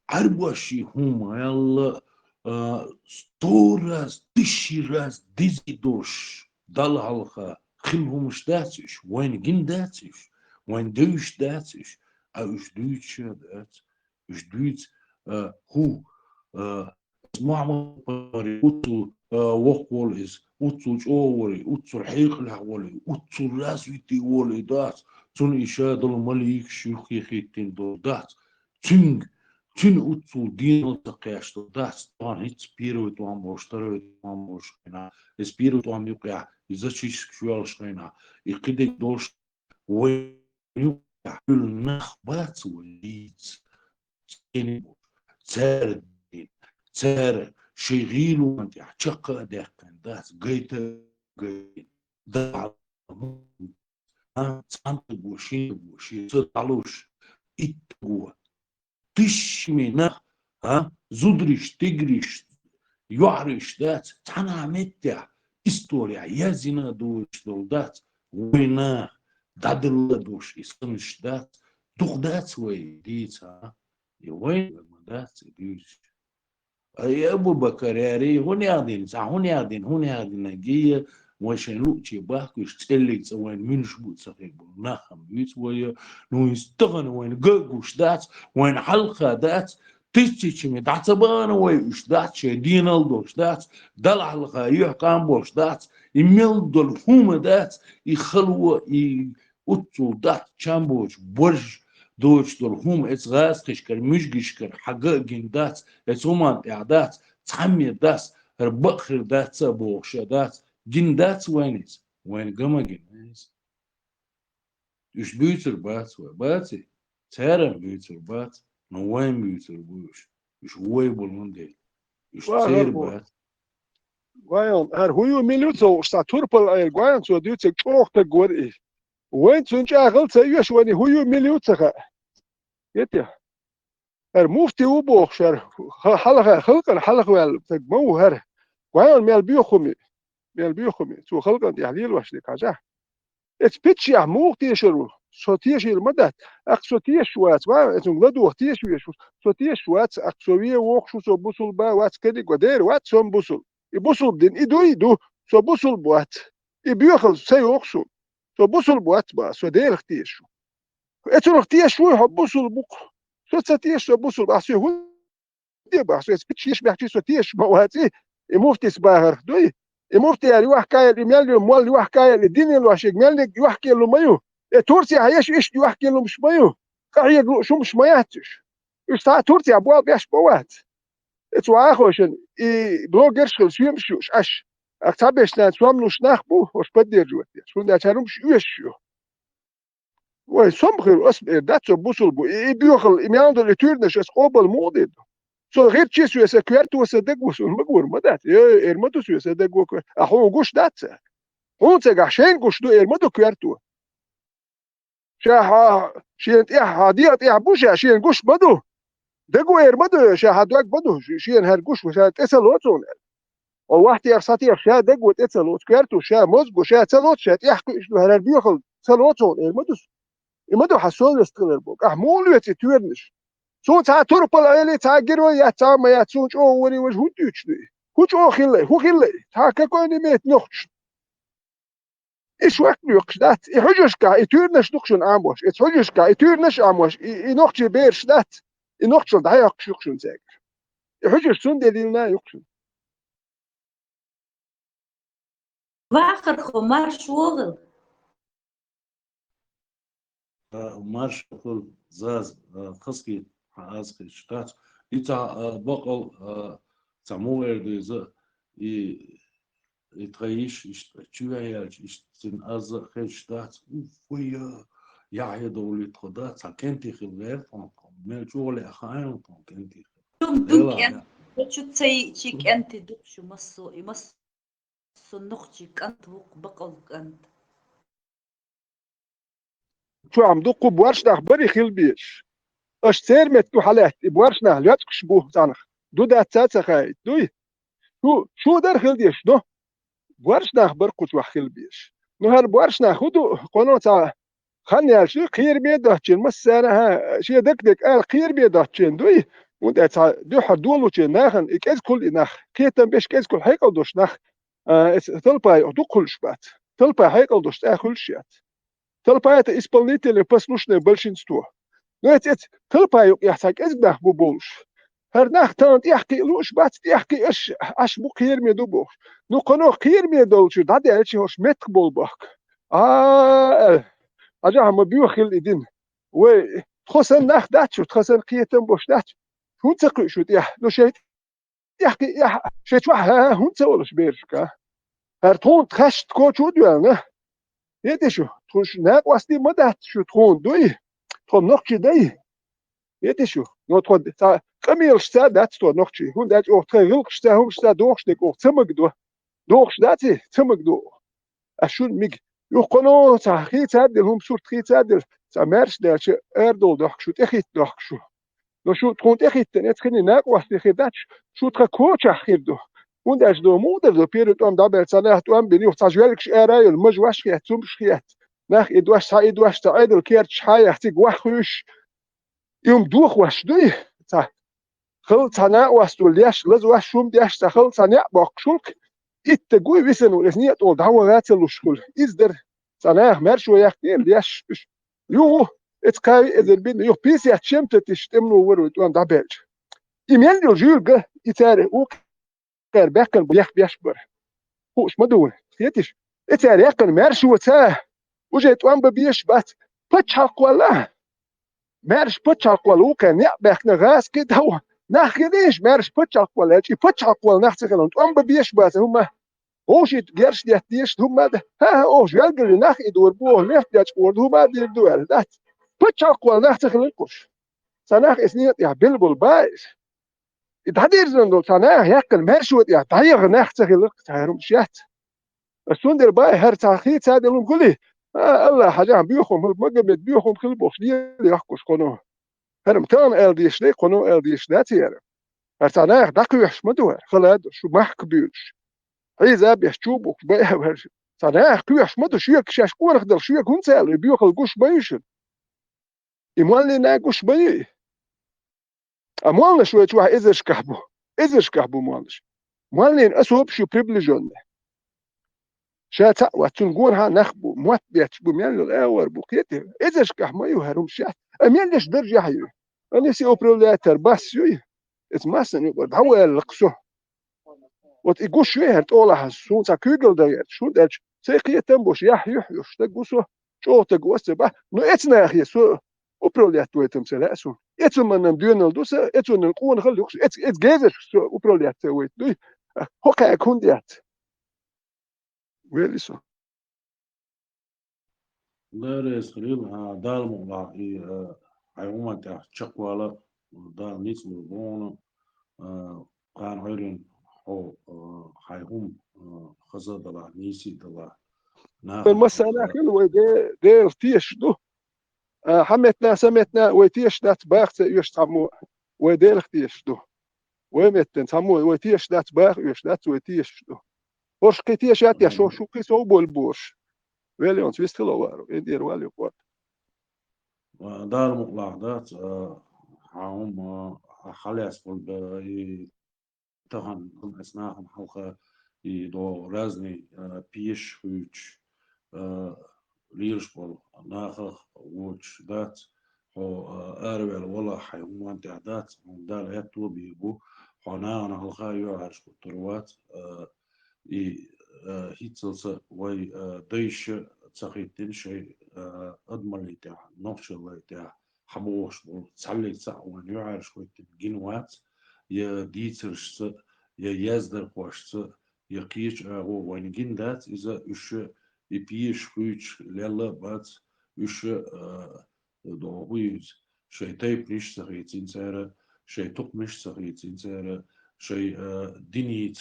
арбаши хума ялла 100 раз 1000 раз дизидош дал халха خلهم شداتش وين جنداتش وين دوش داتش اوش دوش دات اوش دوش هو معمر اوتو وقول از اوتو جوري اوتو حيق الحولي اوتو راسويتي ولي دات تون اشاد الملك شيخي خيتين دو دات تون اوتو دين تقاش دات طبعا هيت سبيرو توام بوشترو توام بوشنا سبيرو توام يقع изачиш швалшайна и кидек дош войну нахбац улиц цер шигилу анти чака декан дас гейта да цант буши цалуш итгу тишмина зудриш тигриш юариш дат цана метя история язина душ долдат война дадла душ исканш дат духдат свой дица и война дат диц ابو بكراري هوني نجيه وشن لوتشي باكوش تسلك وين منش بوت صاحب نخم بيت ويا نو يستغن وين جوش دات وين حلقه دات تيجي من تعتبر ويش دات شدين الدوش دات دل حلقه يحكم بوش دات يميل دول هم دات يخلو يوتو دات شامبوش برج دوش دول هم اتغاز كشكر مش كشكر حقا جندات اتومان اعدات تعمي دات ربخر دات بوش دات جندات وينز وين قما جنز ايش بيوتر بات وباتي تارم بيوتر بات نوين بيوتر بوش ايش وي بولوندي ايش تير بات Guayan, her huyu minuto sta turpel el guayan so dice klochte gori. Wen tun chagel te yesh wani huyu minuto ga. Yetja. Her mufti ubo shar halqa khalqan halqa wal tagmo her. Guayan mel biokhumi. So khalqan yahlil washli kaja. Et pitch ya mufti shuru. صوتيش المدة أقصوتيش وات واتون غدو وقتيش ويش صوتيش وات أقصوية وقشو سو بوصل با وات كدي قدير وات سوم بوصل يبوصل دين إيدو سو بوصل بوات يبيوخل سي وقشو سو بوصل بوات با سو دير اختيش اتون اختيش شوي حب بوصل بوق سو تساتيش سو بوصل با سو هو دي با سو سبتشيش بيحكي صوتيش مواتي يموفتي سباهر دوي يموفتي يعني واحد كاية المال مال واحد كاية الدين الواشيك مالك يحكي له مايو تورسيا هيش ايش يحكي له مش مايو قاعد شو مش ماياتش ايش تاع تورسيا ابواب بيش بوات اتو اخوشن اي بلوجرز خلص يمشوش اش اكتبش ناس وامنوش نخبو وش بدي جوت شو ده تشارمش يشو وي سمخر اسم داتو بوصل بو اي بيوخل يماندو لتورنش اس قبل مودد سو غير تشي سو سكيرت وصدق وصل مغور مدات ارمتو سو صدق اخو غوش دات هون تغشين غوش دو ارمتو كيرتو شاه شين هاديات بوشا شين غوش بدو دقو إرمدو شاهدوك بدو شين هرقوش وشا تسلوتون او واحد يرساتي شا دقو تسلوت كارتو شا مزقو شا تسلوت شا يحكو إشلو هرر بيخل تسلوتون إرمدو حسول يستقلر بوك أحمولو يتتويرنش سو تا توربل عيلي تا جيرو يا تا ما يا تسونج او وري وش هو تيجي كوش او خيلي هو خيلي تا كاكوني ميت نوخش إيش وقت نوخش دات إحجش كا إتورنش نوخشون عاموش إتحجش كا إتورنش عاموش إنوخش بيرش دات إنوخش ده يوخش يوخشون زاك إحجش سون دليلنا يوخشون واخر خمار شغل مارش كل زاز خسكي عازكي شتات إتا بقل تموير ديزا يتغيش يشتوياج يشتن أز خير شتات ويا يعي دولي تخدات ساكنتي خلغير فانكم من شغل أخاين فانكنتي دوك يلا أنت شو تسي شيك أنت دوك شو يمسو نختك أنت وق بقلك أنت شو عم دقوا بورش ناخ بري خيل بيش اش سير متو حالات بورش ناخ لاتك شبوه تانخ دو دات تاتsa خايت دوي شو در خيل ديش دو بورش ناخ برقوت وخيل بيش نو هر بورش ناخ دو قانون تا خلني شو خير بيداتشين مسانها شي دك خير بيداتشين دوي وانت تا دو حدولو تشين ناخن اكز كل ناخ كيتن بيش كز كل هيكل دوش ناخ تلباي دو كل شبات تلباي هيكل دوش تاخل شيات تلباي это исполнители послушное большинство но это تلباي يحتاج ازبح بوبوش هر ناخ تانت يحكي لوش بات يحكي اش بو خير مي دوبوش نو قنو خير مي دولشو دادي الشي هوش متقبل باك اجا هم بيوخل إدين و تخسن ناخ داتشو تخسن قيتن بوش داتشو هون تقي شو لو شيت يحكي شيت واحد هون تقولش بيرشكا هر تون تخشت كوچو ديالنا يدشو تخش ناق واستي مدات شو تخون دوي تخون نوخشي داي يدشو نو تخون تا قميل شتا دات تو نوخشي هون دات او تغلق شتا هم شتا دوخش ديك او تمك دو دوخش داتي تمك دو اشون ميج يقولوا تحقيق تعدل هم شو تحقيق تعدل تمارس ده شيء أردول ده شو تأخيت ده شو لو شو تكون تأخيت تنت خلني ناق واحد خداتش شو تكوش أخير ده ونداش ده مو ده بيرد أم دابل سنة أم بنيو تجوالك شرايل المجواش خيات تمش خيات ناخ إدواش تعادل كيرت شحاية احتيج وحوش يوم دوخ واش دوي تا خل تنا واستو ليش لز واش شوم ديش تخل تنا باقشولك إتجوي ويسنو الإثنية تقول دعوة غاتل وشكل إزدر صناع مرشو يحكي ليش يو اتكاي إذا بين يو بيس يتشمت تشتمنو ورود وان دابج إيميل ديو جيل إتاري أو كار باكل بيخ بيشبر هوش مدون يتش إتاري يقن مرشو تا وجيت وان ببيش بات بتشاق ولا مرش بتشاق ولا وكان يعبخ نغاس كده هو ناخديش مرش بتشاق ولا شي بتشاق ولا نحتقلون وان ببيش بات هما هوشيت جرش ديش هما ده اوش يلقى ناخ يدور بوه نفت داش ورد هما دير دوال دات بتشاق ولا نحتقلنكوش سناخ اسنيت يا بلبل بايش يتحدير زندو سناخ يقل مرشوت يا طيغ نحتقلنك تهرم شات السندر باي هر تاخيت هذا لهم كله الله حاجة بيوخم المقبت بيوخم كل بوش ديال يحكوش قنوه هرم كان الديش لي قنو الديش داتي هرم هر سناخ دقيوش مدوار خلاد شو محك بيوش إذا بيحجوبك بقى صناع كيوش مدو شيك شاش كورخ دل شيك هون سال بيوخل قوش بيشن إموالي نا قوش بي أموالنا شوية واحد إذرش كحبو موالين أسوب شو بريبليجون شاتا واتنقونها نخبو موات بيتشبو ميان الأور بوكيتي إذرش كحمو يوهرم شات أميان ليش درجة حيو أنا سي أوبرولاتر بس يوي إتماسن يقول هو اللقصو وت يقول شويه تقول حسون تكيجل ده شو ده سيقية تنبوش يحيوش تقوسو شو تقوس بقى نو اتنا يا اخي سو وبروليات ويتم سلاسو اتم من نديون الدوسة اتم نقون خليوش ات جيزش سو وبروليات ويت دوي هوكا يكون ديات ويلي سو غير سريل دال مغلا حيوان تاع شقوالا دال نيس مغبون قان غيرين أو حيهم خزر دلا نيسي دلا المسألة كل دير تيش دو حمتنا سمتنا ويتيش دات باخت يشتعمو وديلخ تيشدو ومتن سمو وتيش دات باخ يش دات وتيشدو وش كتيش ياتي شو كيسو بالبوش ويليون تشويستلو وارو يدير والي قوات دار مقلاعدات هم خلاص قل تهان هم أثناءهم حلقة يدو رازني بيش هوش ليرشبول ناخخ ووش دات هو أرويل ولا حيوان تعدات هم دار يتو بيبو حنا حلقة يعرش بالتروات هيتلس وي ديش تسخيتين شيء أضمن تاع نوشل تاع حبوش بول تسلي تاع وين يعرش كويت جنوات يا ديترش يا يزدر خوش يا قيش هو وين جندات إذا إيش يبيش خوش للا بات إيش دوبيز شيء تايب نيش سخيتين سارة شيء توك مش سخيتين سارة شيء ديني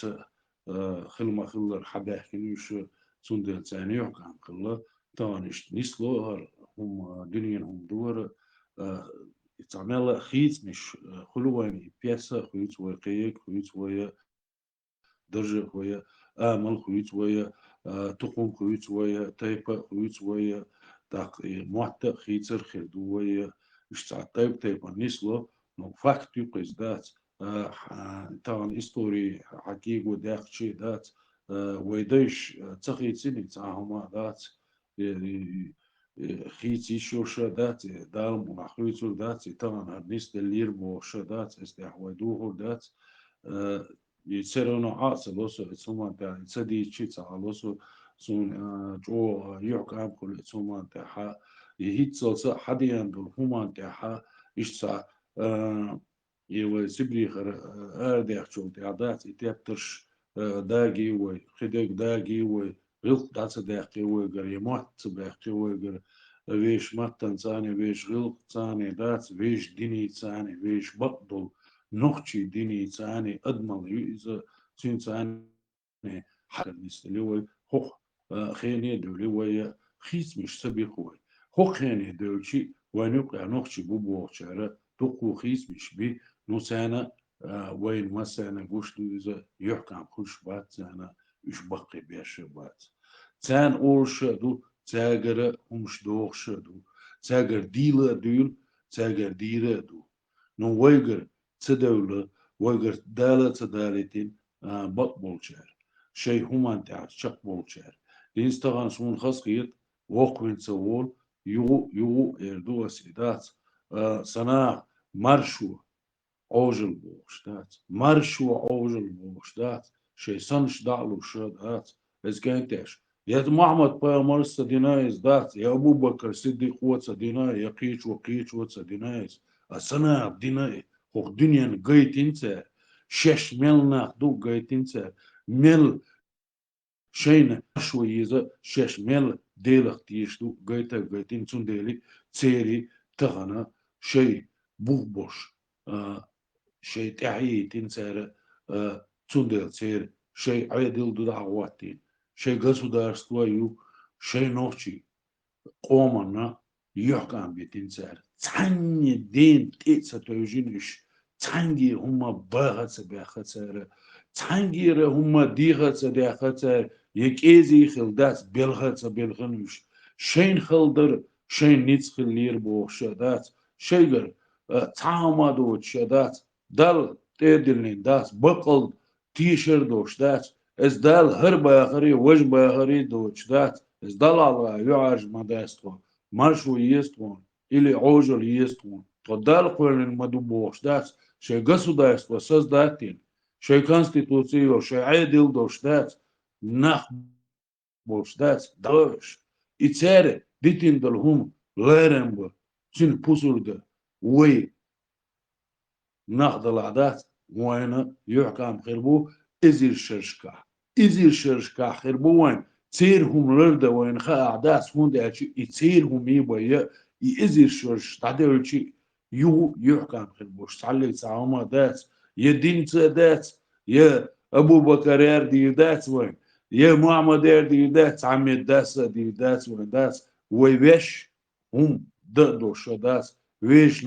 خلما خلر حدا يحكينيش سندل تاني يحكم خلا تانيش نسلو هم دنيا هم دور تعمل خيط مش خلواني بياسة خيط وقيك خيط ويا درجة ويا آمل خيط ويا تقوم خيط ويا تايبة خيط ويا تاق معتة خيطر خدو ويا اشتع تايبة نسلو نو فاكت يقيس دات طبعا استوري حقيقي وداخل شيء دات ويديش تخيتيني تعهما دات خيتي شوشة دات دارم ونحويتو دات طبعا هرنيس دلير بوشة دات استحوذوه دات يتسرونو عاصل لوسو اتسوما تا يتسدي تشي تعالوسو سون جو يحكام كل اتسوما تاحا يهيتسو حديان دول هما تاحا اشتع يو سبري خر أرديخ شو تعدات يتبترش داقي وخدق داقي وغلق دات داقي وغريمات داقي وغر ويش متن ثاني ويش غلق ثاني دات ويش ديني ثاني ويش بطل نخشي ديني ثاني أدمل إذا سين ثاني حق نستلوي خوخ خيني دولي ويا خيس مش سبي خوي خوخ خيني دولشي ونقع نخشي بوبو شارع تقو خيس مش بي نوسانا وين مسانا قوش دوزا يحكم خوش بات سانا إش بقي بيش بات سان أول شدو تاجر همش دوغ شدو تاجر ديلا دول تاجر ديلا دو نو ويجر تدولة ويجر دالة تدالتين بط بولشار شيء همان تعال شق بولشار لينستغان سون خسقيت وقوين سوول يو إردو سيدات سنا مرشو أوجل بوشتات مرشو أوجل بوشتات شيء سنش دعلو شدات إز كنتش يا محمد بيامرس دينايز دات يا أبو بكر صديق واتس ديناي يا قيش وقيش واتس دينايز السنة ديناي هو دنيا قيت انت شش ملنا دو قيت انت مل شينا شوي يزا شش مل ديلخ تيشتو قيتا قيتين تون ديلي تسيري تغنى شيء بوبوش شيء تعيي تنسار تون تسير شيء عيدل دو دعواتين شيء государство يو شيء نوشي قومنا يحكم بتنسار تاني دين تيتسا توجينش تانجي هما باغت باخت سار تانجي هما ديغت داخت سار يكيزي خلدات بلغت بلغنش شين خلدر شين نيتس خلير بوشدات شيغر تعامدو شدات دل تدلين داس بقل تيشر دوش دات از دل هر باخري وج باخري دوش دات از دل على يعرج مداستو маршу есть он, или ожил есть он, то дал хуэлин маду боштац, шей государство создатель, шей конституцию, шей айдил доштац, нах боштац, дальш. И царе, дитин далхум, лэрембо, чин пусурда, уэй, нах даладат, уэна, юхкам хирбу, изир шершка хирбу уэн, تصيرهم لرده وين خا أعداس هون ده شيء يصيرهم يبغى يأذي شرش تعدي شيء يحكم خلبوش تعلق سعوما دات يا دين دات يا أبو بكر يردي دات وين يا محمد يردي دات عمي داس دي دات وين دات ويش هم ضدوا شو دات ويش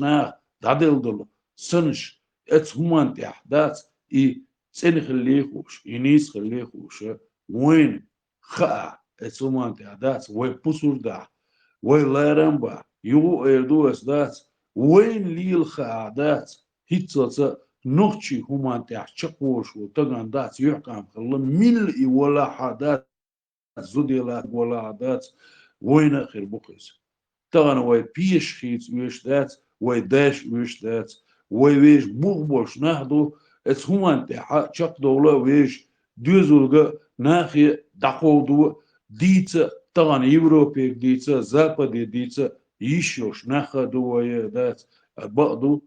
ناخ دادل سنش اتس همان تحدث اي سن خليخوش ينيس خليخوش وين خا اتس همان تحدث وين بوسور دا وين لارمبا يو اردو اسدات وين ليل خادات هيتسا نوتشي همان تحشقوش وتغان دات يحكم خلا مل ولا حدات زوديلات ولا عادات وين اخر بوكس تغان وي بيش خيت ويش دات وي داش ويش دات وي ويش بوغبوش نهدو اتس همان تحشق دولا ويش دوزولغا ناخي دقودو ديتا تغان يوروبيك ديتا زابادي ديتا يشوش ناخا دوية دات بقدو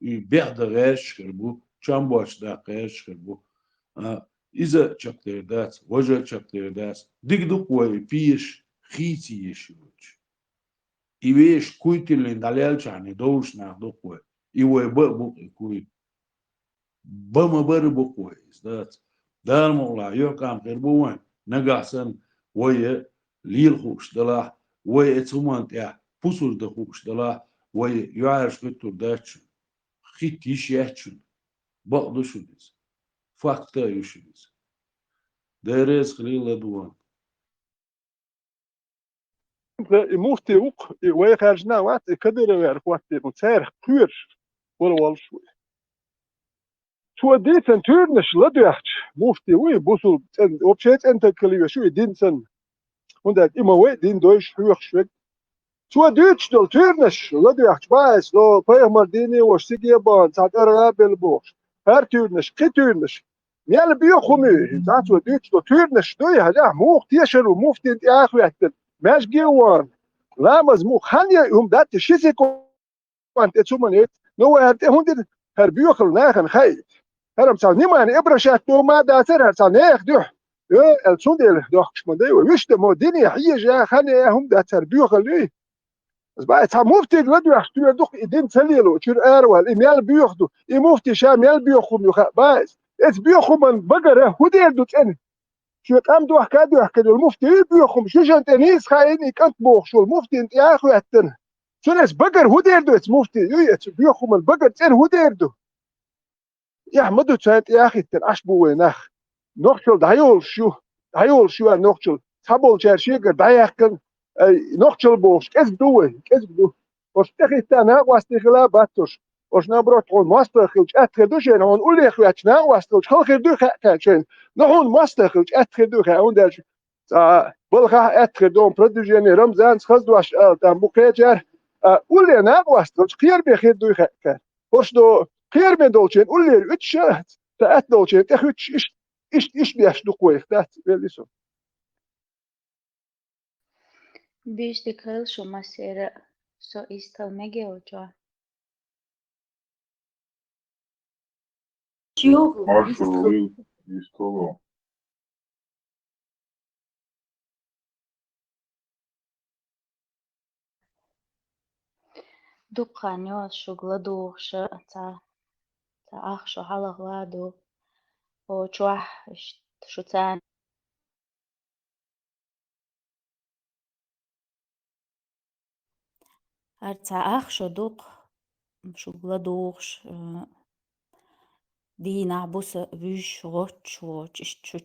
بيعد غاش خربو چامبوش دا غاش خربو إذا چاكتر دات وجه چاكتر دات ديك دوك وي بيش خيتي يشوش إيويش كويتي اللي نداليال چاني دوش ناخ دوك وي إيوي بقبوك كوي بما بربوك وي دات دار مغلا يوكام خربو وين نقاسن وي ليل خوش دلا وي اتسومان تيا بوسور دا خوش دلا وي يعرش غتو داتشن خيت يشيحشن بقدو شديس فاكتا يشديس داريز خليل دوان موفتي وق ويخرجنا وقت كدر ويعرف وقت متسارح كير ولا والشوي شو ديتن تورنش لدوحت موفتي وي بوسل وبشيت انت كليو شو دينسن وندك اما وي دين دوش حوخ شوي شو دوتش دول تورنش لدوحت بايس لو بايمر ديني وشتيجي بان ساعت ارغاب البوش هر تورنش قي تورنش ميال بيخومي ساعت شو دوتش دول تورنش دوي هذا موفتي يشرو موفتي انت اخوي ماش جيوان لا مزمو خانيا هم دات شيسيكو انت تسمنيت نو هرت هندر هر بيوخل ناخن خاي هرم سال نيمان ابرشات تو ما داتر هر سال ناخ دوح السوندل دوخش من ديو ويش دمو دنيا حيجا خانيا هم داتر بيوخل لي بس بقى تا مفتي لدو يحتو دوخ ادين تليلو تشير اروال ايميال بيوخدو اي مفتي شاميال بيوخم يخ باس ات بيوخم من بقره ودير دوت ان شو قام دوح كادو يحكي المفتي بيوخم شو جنت انيس خايني كنت بوخ شو المفتي انت يا اخو يحتن شو ناس بقر هو ديردو ات مفتي يت بيوخم البقر تن هو ديردو يا احمدو تشانت يا اخي تن اشبو وينخ نوخشل دايول شو نوخشل تابول شيرشيغر دايخن نوخشل بوش كز دو وشتخي تانا واستخلا باتوش وش نبروت اون ماستر خلج اتخدوشن اون اولي خواتنا واستخل خلخدو خاتشن نهون ماستر خلج اتخدو خاون داش بلغا اتخدون برودوجيني رمزان خزدواش تام بوكيجر اولي نا واستخل خير بخير دو خاتشن وش دو خير من دولشن اولي اتش تات دولشن تخوتش ايش بيش دو كويس تات بيليسو Biš tik helšumas ir so iztalmegi očo. عشر ليل يستوى Dukkaņos šo gladuši, tā ahšu halah gladu, o čuah šo cēn. Ar tā ahšu duk šo gladuš, دينا بوسا بيش غوتش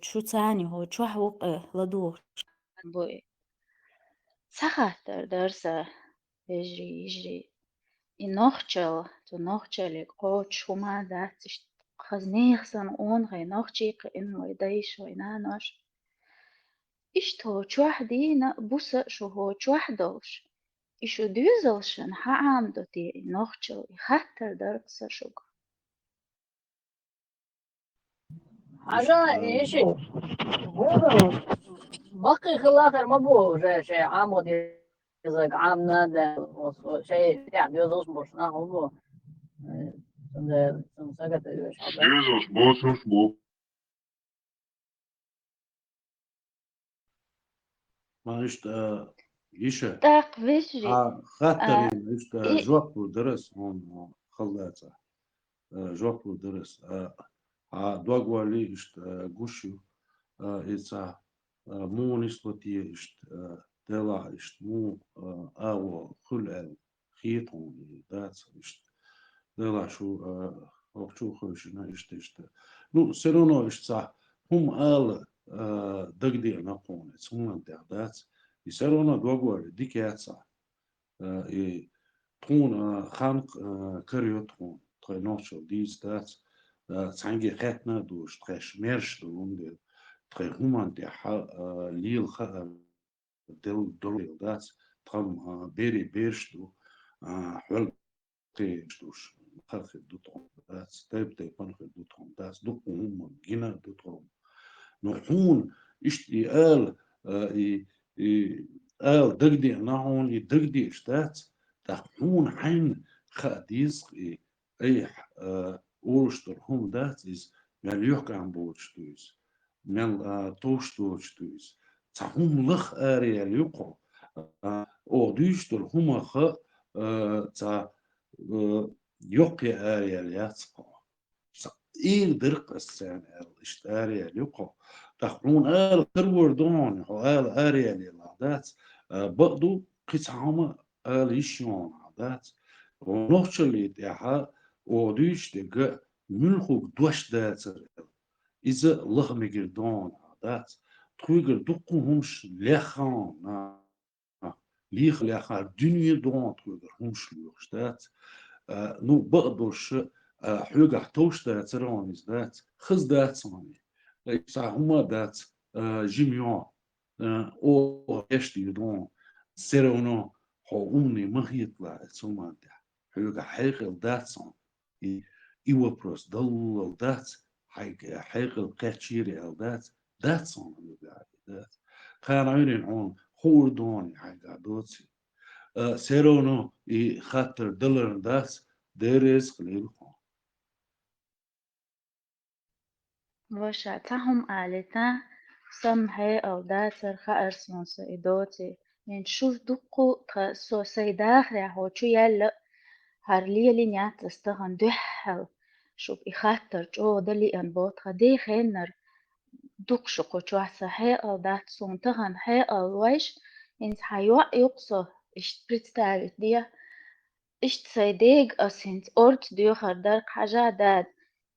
شو تاني هو شو وق لدوش بوي سخاتر درسا يجري النوخشل تو نوخشل قوتش وما داتش خزنيخسن اون غي نوخشيق انو يدايش وينانوش اشتو شوح دينا بوسا شو هو شوح دوش اشو دوزلشن حعامدو تي نوخشل يخاتر درسا شوق حاجة إيش باقي خلاص ما بو شيء عامود يزق عامنا ده شيء يعني يزوج برشنا هو سنسقط إيش هذا يزوج بوسوس بو ما إشت يشة تاق فيجري خاطر إشت جواب درس هون خلاصة جواب درس دوغوالي إشت غوشيو إذا مو نسبتي إشت تلا إشت مو أو خلع خيطون دات إشت لا شو شو خوش إشت نو سيرونو إشت صح هم دقدي نقون هم تعدات يسيرونو دوغور ديكات صح تون خانق كريو تون تخي نوشل ديز دات تانجي خاتنا دوش تخش ميرش دون تخي همان دي ليل دل دات تخم بيري بيرشدو حول دوش خلق دوتهم دات تايب بانخ دوتهم دات دوكو هم جينا دوتهم نحون اشتي دقدي نحون دقدي اشتات تحون حين خاديز اي اوشتر هم دات is مل يحكي عن بوشتويز مل توشتويز تحون لخ اريال يقو او ديشتر هم خ تا يقي اريال ياتقو درق السنة اشتاري يقو تحون ترور دون اريال يلادات بقدو قطعهم يشيون عادات ونوشلي تاعها وديش تلقى ملخوك دوش داتر إذا لغم جردون عادات تخيجر دقوهمش لخان ليخ لخان دنيا دون تخيجر همش لوخشتات نو بقدرش حوجة توش داترون إزدات خز دات صاني ليسا هما دات جيميون او يشتي دون سيرونو هو أمني ما يطلع ثم ده حيوجا حيقل داتسون إيوبروس دل دات حيقل كاتشيري أو داتسون دات كان عينين هون خوردوني حاجة دوتسي سيرونو خاطر دلر دات ديريز قليل وشا تهم آلتا سم هي أو داتر خائر سونس إدوتي نشوف دقو سو سيداخ هو شو يلا هرلي اللي نيات استغن دحل شوف إخاتر جو دلي أنبوت خدي خينر دق شقو شو هي أو دات سون تغن هي أو ويش إنت حيوع يقصو إشت بريتستالت ديا إشت سيديق أسنت أورت ديو خردار حاجة داد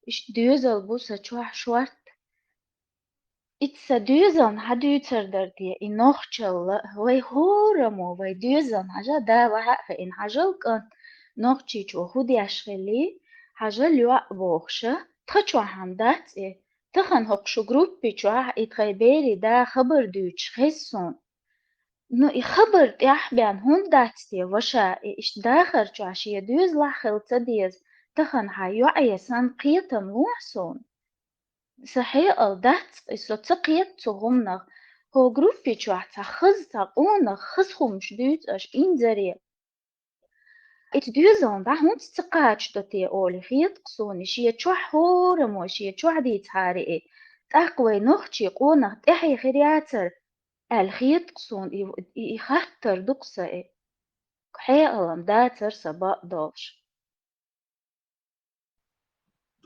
إشت ديوزل بوسا شوارت إتس ديوزن هديوتر دردية إنوخشل وي هورمو وي ديوزن حاجة دا وحق إن حاجة كان نوخشي شو هودي أشغلي حاجة ليوا بوخشة تخشوا حمدات إيه تخن هقشو جروبي شو إتخيبيري دا خبر ديوش خيسون نو يخبر يحبي عن هون داتي وشا إيش داخر شو عشية ديوز لحخل تديز تخن حيو عيسان قيتم لوحسون صحيح دات إسو تقيت تغمنا هو جروبي شو خز تقونا خزهم شدوت أش إنزري إت ديوزون دا هون تقاش دوتي أولي خيط قصوني شيا شو حورمو شيا شو عديت هاري تقوي نخشي قونا تحي خرياتر الخيط قصون يخطر دقسة حيقلم داتر سباق دوش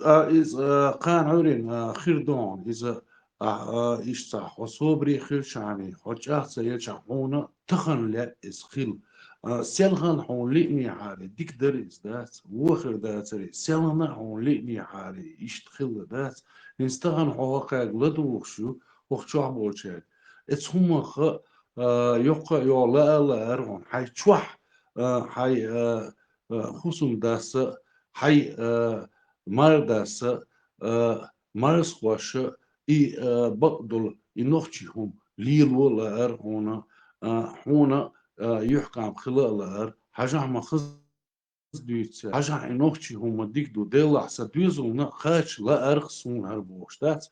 إز قان عورين خيردون إذا إشتاح وصوبري خير شعني حجاح سيجحونا تخن لا إز خيل سيلغن حون لئني حالي ديك در إز دات وخر داتري سيلغن حون لئني حالي إشت خيل دات نستغن حوقاق لدوخشو وخشو عبولشاد إتس هما خ يوقع يولا لا أرغن حي تشوح حي خصوم داس حي مرداس مارس خوش بقدل ينوخشهم ليل ولا هنا هنا يحكم خلال الأر حاجة ما خز ديت حاجة ينوخشهم ديك دو دلع سديزون خاش لا أرخصون هربوشتات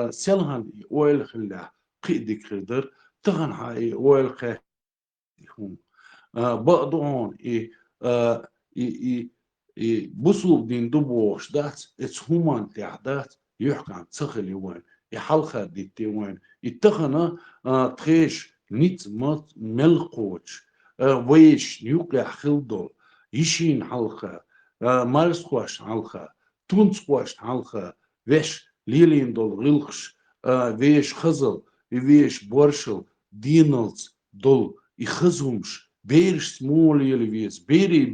سلهن ويل خلا قيدك خدر تغن هاي ويل خاهم بقدون بصوب دين دبوش دات اتس همان تعدات يحكم تخلي وين يحلخ ديتي وين يتخنا تخيش نيت مات ملقوش ويش يوقع خلدول يشين حلقة مارس خوش حلقة تونس خوش حلقة ويش ليلين دول غلقش ويش خزل ويش بورشل دينلز دول يخزهمش بيرش سمول يلي ويس بيري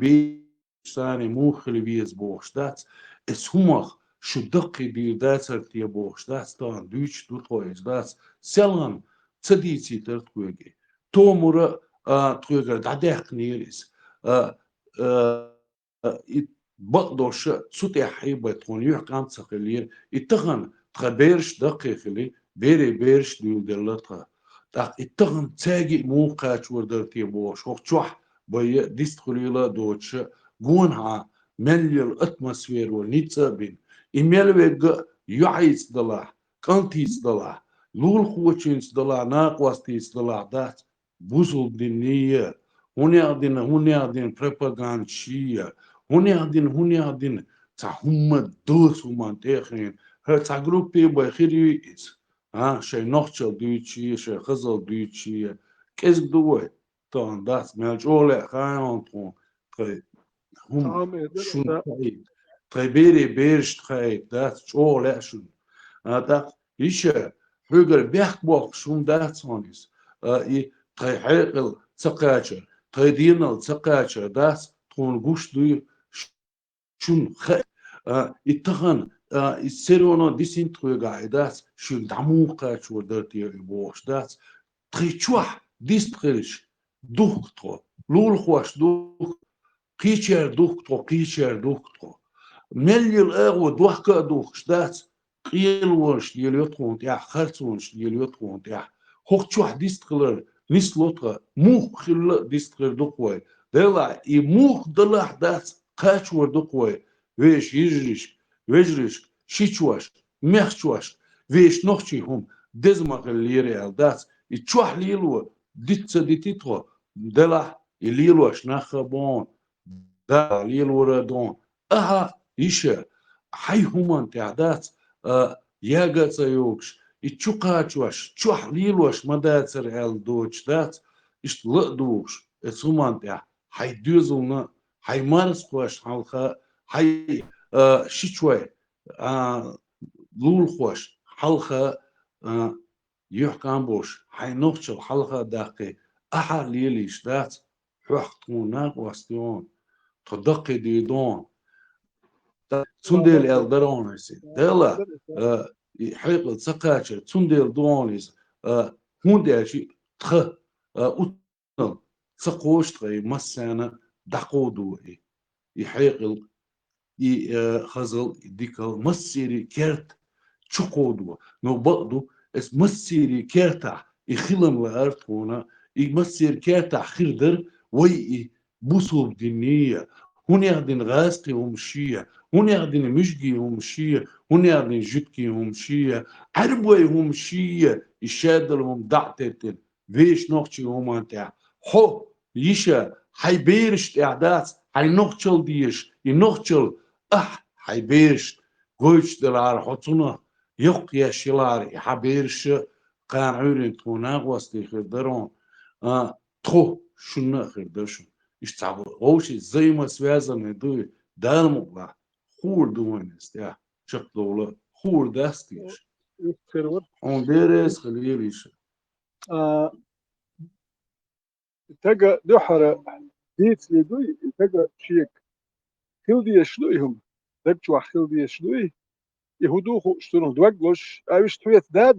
ثاني موخلي بيز بوش دات اس همخ شو دقي دي داتر تي بوش دات طان دوش دو تويز دات سلام تصديتي ترتويجي تومورا تويجر داديق نيريس بقدرش سوتي حيبة تونيو قام تسقلير اتغن تخبيرش دقيق لي بيرش ديو دلتها تاق اتغن تاجي موقع وردرتي بوش وقتوح بي ديستخليلا دوتش جونها مليل اتموسفير ونيتسابين إيميل ويج يعيس دلا كانتيس دلا لول خوتشينس دلا ناقواستيس دلا دات بوزل دينية هوني أدين بروباغانشية هوني أدين تهم دوس ومان تخين هر جروبي بخيريس شيء نخشل دوتشي شيء خزل دوتشي كيس دوي طان دات مالجولة خاينون طون هم شون تخيل بيرش تخيل دات جولة شون دات إيشة هجر بيحبوك شون دات سونيس تخيل حقل تقاچر تخيل دينال تقاچر دات طون قوش دوي شون خيل اتخن السيرونو ديسين تخيل دات شون دموقع شو درتي بوش دات تخيل شوح ديس تخيلش دوختو لول خوش دوخ قيشر دوختو مليل اغو دوحكا دوخشدات قيل ونش ديال يطخون تاع خرط ونش ديال يطخون تاع خوخ شوح ديس تخيل نيس لوطا موخ خيل ديس تخيل دوخوي دلا يموخ دلا دات قاچور دوخوي ويش يجريش شيچواش مخچواش ويش نوخشي هم دزمق الليريال دات يتشوح ليلو ديتيتو دلا يليلوش نخبون دا ليلو ردون إيشا حي همان تعدات ياغا تيوكش يتشوقاتشوش تشوح ليلوش مداتر ال دوش دات إشت لقدوش اتسومان تع حي دوزلنا حي مارسقوش حلقة حي شيشوي لول خوش حلقة يحكم بوش حي نوخشل حلقة داقي ليليش دات حوحتوناك واستيون تدقي ديدون تسندل الدرونيس دلا حقيقة سقاچر تسندل دونيس هونداشي تخ اوتن سقوش تغي مسانا دقودو يحيقل خزل ديكل مسيري كيرت تشقودو نو بقدو اس مسيري كيرتا يخلم لارتونا مسير كيرتا خردر وي بوصل دينية هون يغدين غاسقي ومشية هون يغدين مشقي ومشية هون يغدين جدكي ومشية عربوي ومشية يشادل هم دعتتل فيش نوخشي هم انتع حو يشا حيبيرش اعداس حي نوخشل ديش ينوخشل حيبيرش قوش دلار حطونا يق يا شلار حبيرش قان عورين توناغ واستي خردرون تخو شنو خردرشون اشتعبوا غوشي زي ما связаны دو دالمقلا خور دوينس يا شقدولا خور داستيش اون ديرس خليليش تجا دحرة ديت لدوي تجا شيك خلدي يشلويهم دبتوا خلدي يشلوي يهودو شتون دوغلوش ايش تويت دات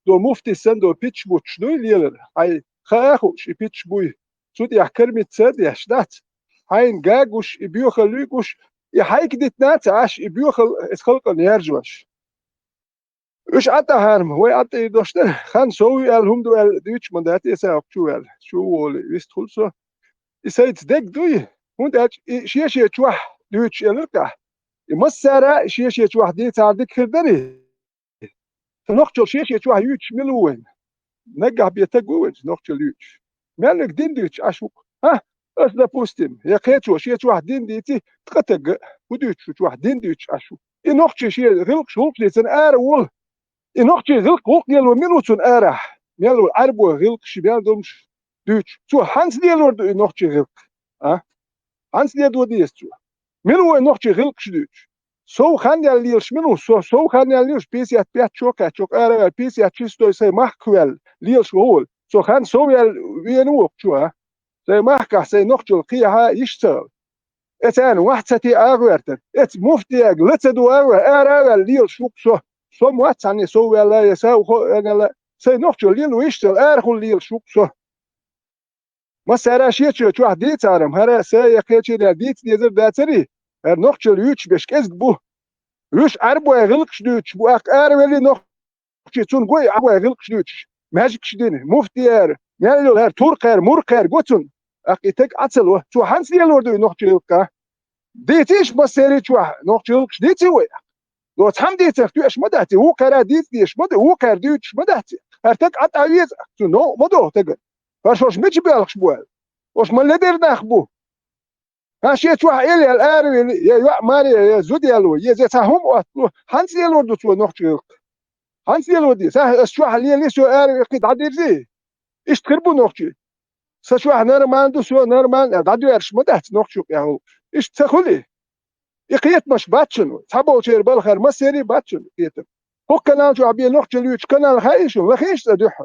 دو مفتي سندو بيتش بوتش دوي ليلر اي خاخوش بيتش بوي سود يحكر متسد يشدات هاين جاجوش يبيوخل ليكوش يحيك ديت نات عاش يبيوخل اسخلق نيرجوش ايش عطا هارم هو عطا يدوشتر خان سوي الهم دو الديتش من دات يسا اكتوال شو ولي ويست خلصو يسايت ديك دوي هون شيشي تشوح ديتش يلقى يمسارا شيشي تشوح ديت عندك خردري تنقشل شيشي تشوح يوتش ملوين نجح بيتقوين نقشل يوتش مالك دين ديتش اشوك اس допустим я хочу شيء واحد دين ديتي تقتق وديتش واحد دين ديتش اشو انوختي شيء غلق شوق لسن ارول انوختي غلق وق ديال مينوتون ارح مالو عربو غلق شبيان دومش ديتش تو هانس ديال ورد انوختي غلق هانس ديال وديستو مينو انوختي غلق شديتش سو خان ديال ليش منو سو خان ديال ليش بيسيات بيات شوك ارا بيسيات تشيستو سي ماخكوال ليش هول سو خان سو وينو شو زي ما حكى سي نقطة القيها يشتغل اتان واحد ستي اغورتن ات مفتي اغ لتدو اغ ارا ليل شوك سو موات عني سو ولا يساو خو انا لا سي نوختو ليل ويشتل ارخو ليل شوك سو ما سرا شيتشو تو دي تارم هرا سي يكيتشي ديت ديزر داتري هر نوختو ليوتش بش كز بو يوش اربو غلقش دوتش بو اك ار ولي نوختو تون غوي ابو غلقش دوتش ماجيك شدين مفتي ار يالو هر تورقر مورقر غوتون اكيتك اتسل تو هانس ديال وردو نوختو ديتيش بسيري تشوح نوختيلكش ديتي ويا لو تحم ديتك تو اش مدهتي هو كرا ديت ديش مد هو كر ديتش مدهتي هرتك عطاويت تو نو مدو تقل فاش مش بالكش بوال واش ما اللي دير ناخبو هاشي تشوح الي الار يا ماري يا زود يالو يا زيت هم هانس يالو دو تو نوختيلك هانس يالو دي صح تشوح اللي سو ار قيد عدير زي ايش تخربو نوختي سشوح نورمال دو سو نورمال دادو ارش مدهت نوختيك يا هو ايش تخلي يقيت مش باتشنو تحبوا تشير بالخير ما سيري باتشنو يتم هو كان جو عبي نوخ جلوش كان خايشو ما خيش تدح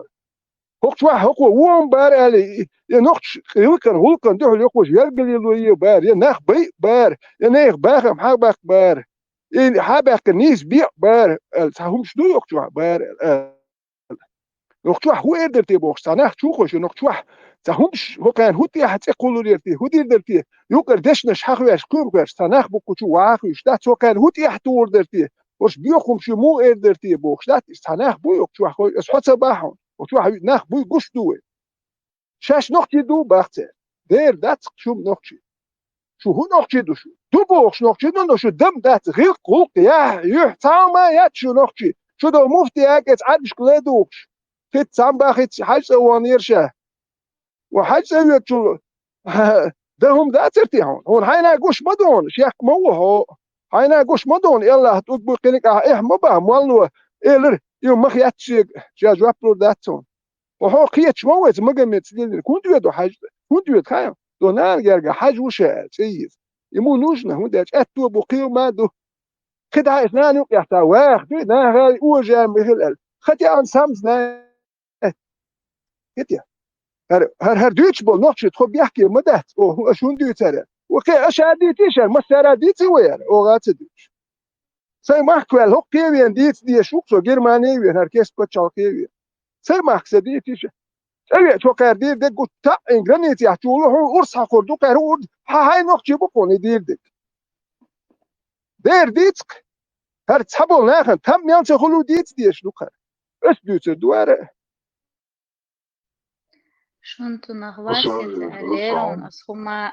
هو توا هو وون بار علي نوخ يمكن هو كان دح يخوش يرجل يلو بار ينخ بي بار ينخ باخم حبك بار ان حبك نيس بيع بار هم شنو يقطع بار نوخ توا هو قدر تبوخ صناخ تشوخش نوخ توا تهمش هو كان هو تي حتى يقولوا لي هو درتي يقدر داش نشحخ واش كومكاش تناخ بوكو تو واخش دات سو كان هو تي حتى درتي واش بيوخم شي مو درتي بوخ دات تناخ بو تو اخو اسحت صباحو وتو ناخ بو قش دوي شاش نختي دو باخت دير دات شو نختي شو هو نختي دو شو دو بوخ نختي دو شو دم دات غير قوق يا يح تاما يا شو نختي شو دو مفتي اكت عادش كلادوش كت تام باخت حاجه وانيرشه وحاج سويت شو ده هم ده ترتيحون هون حينا قوش مدون شيخ موه حينا قوش مدون يلا هتقول قلك إيه مبا مالو إيه يوم مخيات شيء جاب له داتون وهو قيت شوية مجمع تسليل كنت يدو حاج كنت يد خايم دونان جرجع حاج وشاء سيد يمو نوجنا هو ده أتو بقيو ما دو كده عايز نانو يحتا واحد نا هاي وجا مثل خدي عن سامزنا كده هر دوتش بول نوتش تخب يحكي مدهت او شون دوتره وكي اشادي تيشر مسارا ديتي وير او غات دوتش سي ماكوال هو كيوين ديت دي شوكسو جرماني وين هركيس بتشالكي سي ماكس دي تيشر سي تو كار دي دك تا انغرانيتي احتولو هو ورس حقردو كارود هاي نوتش بكوني ديك دير ديتك هر تحبول ناخن تم يانس خلو ديت دي شلوكا اس دوتر دواره شنطو نغواسيت عليهم أصهما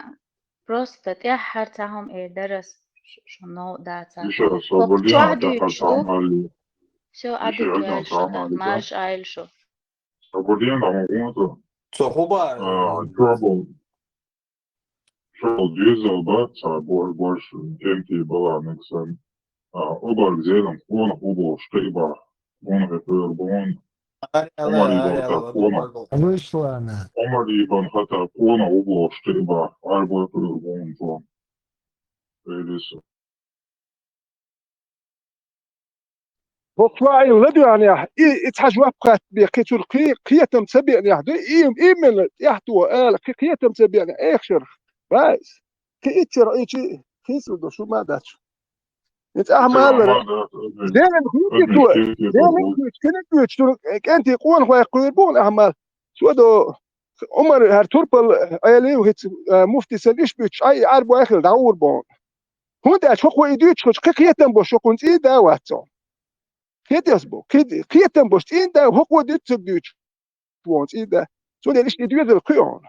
بروستا تيحر تاهم إيه درس شنو داتا يشا فوق صبرين تعدو أتاقل شو تعمالي شو عدو يشا أجان توال شو ده تعمالي مارش عيل شو صبرين دموغوطة صحوبة trouble trouble ديزل بات بورش كنتي بلا نكسن أبر زيدم كون أبو شتيبا كون غفير بون عمري بان كون ويشوانا عمري بان خطا كون أبو شتيبا أربو غفير بون كون إيديس بطلعي ولدو يعني يتحج وابقات بقيتو قيتم تبيع يعني من يحتو قيتم تبيع يعني اخشر بس كيتشر ايشي خيسو دو شو ما داتش انت احمال زين خويتو زين كنت تو كنت يقول هو يقولون احمال شو دو عمر هر توربل ايلي وهيت مفتي سليش بيتش اي عربو اخر داور بون هو دا شو يدوش قيتم بو شو كنت اي دا واتو كيتس بو كيتم بوست إن ده هو ديت تبيوش وانت إن ده سو ده ليش يدوي القيون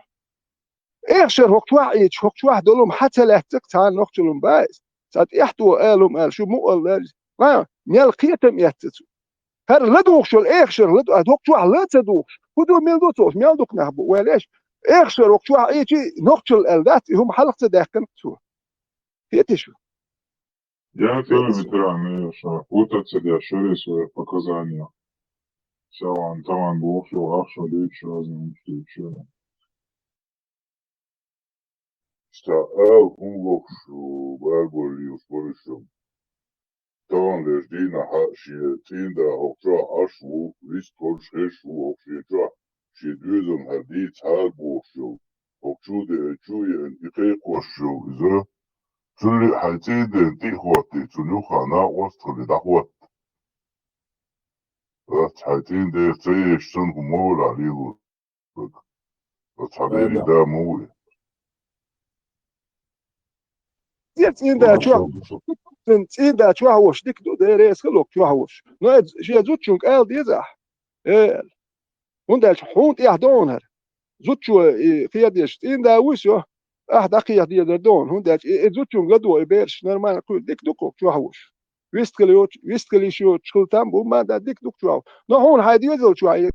إيشر هو توعي هو توعي دولهم حتى لا تقطع نقطلهم بايس سات يحتو قالهم شو مو قال ما ميال قيتم يتتو هر لدوخ شو إيشر لدو هو توعي لا تدوخ هدو ميل دوتوش ميال دوك نهبو وليش إيشر هو توعي إيشي نقطل الذات هم حلقة داخل تو كيتشو Я телевизионные шахута цедя шире свои показания. Сяван таван бухшо ахшо лючо разным ключом. استعقال شو بالبولي وصبرشم طبعا لجدينا شيئتين دا هوكرا عشو ريسكول شيشو هوكشيجا شيدوزن هديت هالبوشو هوكشو دي اتشوي انتقيق وشو إذا تولي حيتين دي خواتي تولي خانا وستخلي دا خوات حيتين دي تيش تنكو مولا ليلو تحليلي دا موي تين دا تين دا شو هوش ديك دو ديريس خلوك شو هوش نو شي زوتشونك ال ديزح ال وندا حونت يهدونر زوتشو قياديش تين دا وشو دقيقة دي دون هوندا زوتشونك غدو بيرش نورمال كل ديك دوكو شو هوش ويستكلي شو تشكلتام بو ما دا ديك دوك شو نو هون هاي ديزل شو هاي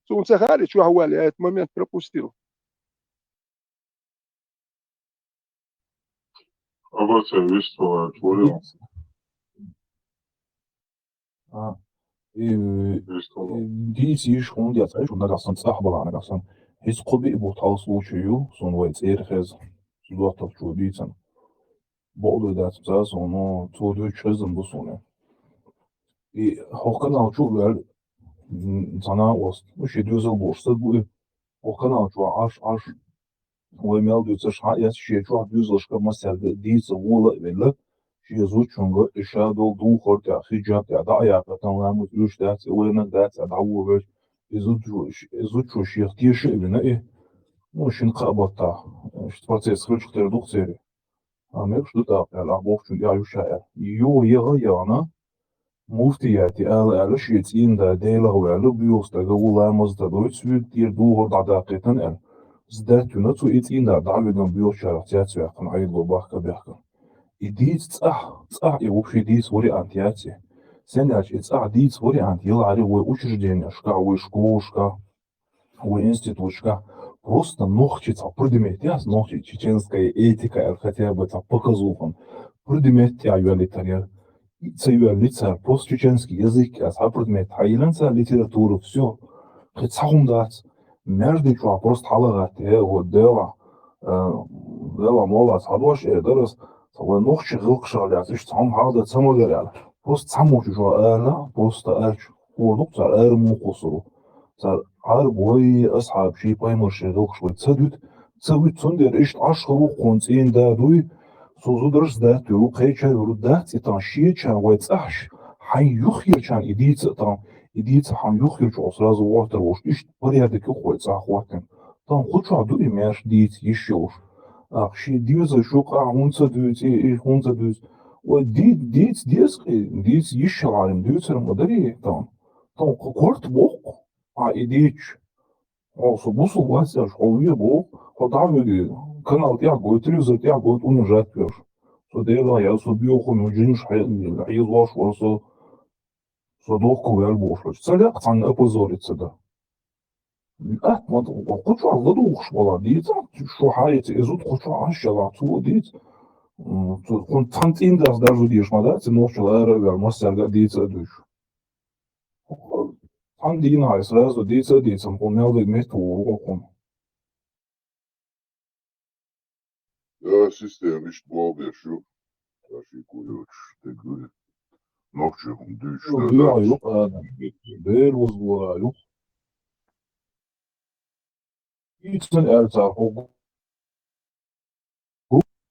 سون سخاري شو هو اللي مومنت بروبوستيرو Aber serviço por ديسي شكون ديال تعيش ولا كاع صاحبه انا كاع هيس قبي بوطاو سوچيو سون ويت ايرخز سوات تو ديتن بولو دات سون تو دو چزم بوسونه هوكنا چو ول زانا اوست مش دوزل بوست بو هوكنا چو اش ويمال دوتش هايس شي چو دوزل شكا مسل ديس ولا ولا شي زوچونغ اشادو دو خورت خيجات دا اياقتن لاموت يوش دات وين دات دعوه زوچو شيخ تيش ابنا ايه مش نقبطا شتفاتس خرج خطر دوختيري امير شدو دا الابوف شو يا يوشا يو يغيانا مفتياتي ال شيتين دا ديلا وعلو بيوستا غولا مزدا دوتس دير دو هور دقيقتن ال زداتنا تو ايتين دا دعوه بيوش شرطيات يقن عيد وباخ بيحكم إديت صح يوفي ديت وري أنتياتي سناش إتصح ديت وري أنتي يلعري وучреждение шка школушка институтшка просто ногти предмет я ногти чеченская этика хотя бы показухан предмет я юалитария лица просто чеченский язык а предмет тайландца литература все хоть сахундат между чего просто халагат вот дела мола садваш дерс والله نوخ شغل شغلات إيش تعم هذا تسمو جرال بس تسمو شو أنا بس تأرش ودك تأر مو قصرو تأر بوي أصحاب شيء باي مرشدوك شوي تسوي تندر إيش عشرة قنصين دادوي سوزو درس دات يرو قيشة يرو دات يتنشيه كان ويتأحش حين يخير كان إديت حين يخير شو أصلا زواتر وش إيش بريادك يخوي تأخواتن طبعا خد شو عدو إماش ديت يشيوش شي ديوز شوقع هونسا دوز هونسا دوز ديت يشعرم دوزر مدري طبعا قرت بوق إديتش also бусу властяш овие бо хотавеги канал тя гойтри за тя гойт унажат пеш so дела я so био хо жинш хайз ваш so дохко вел бошлоч цаля хан опозорится да вот хочу азлух швала дица шо хайт изут хочу ашала ту диц он тантин даже диш мада це ночла эр мастерга дица душ ан дина сразу дица понял да место уроком Ja, system ist glaube ich schon. Das ist gut, der gut. Noch schon durch. Ja, der was war ja. Iets ernstig ook.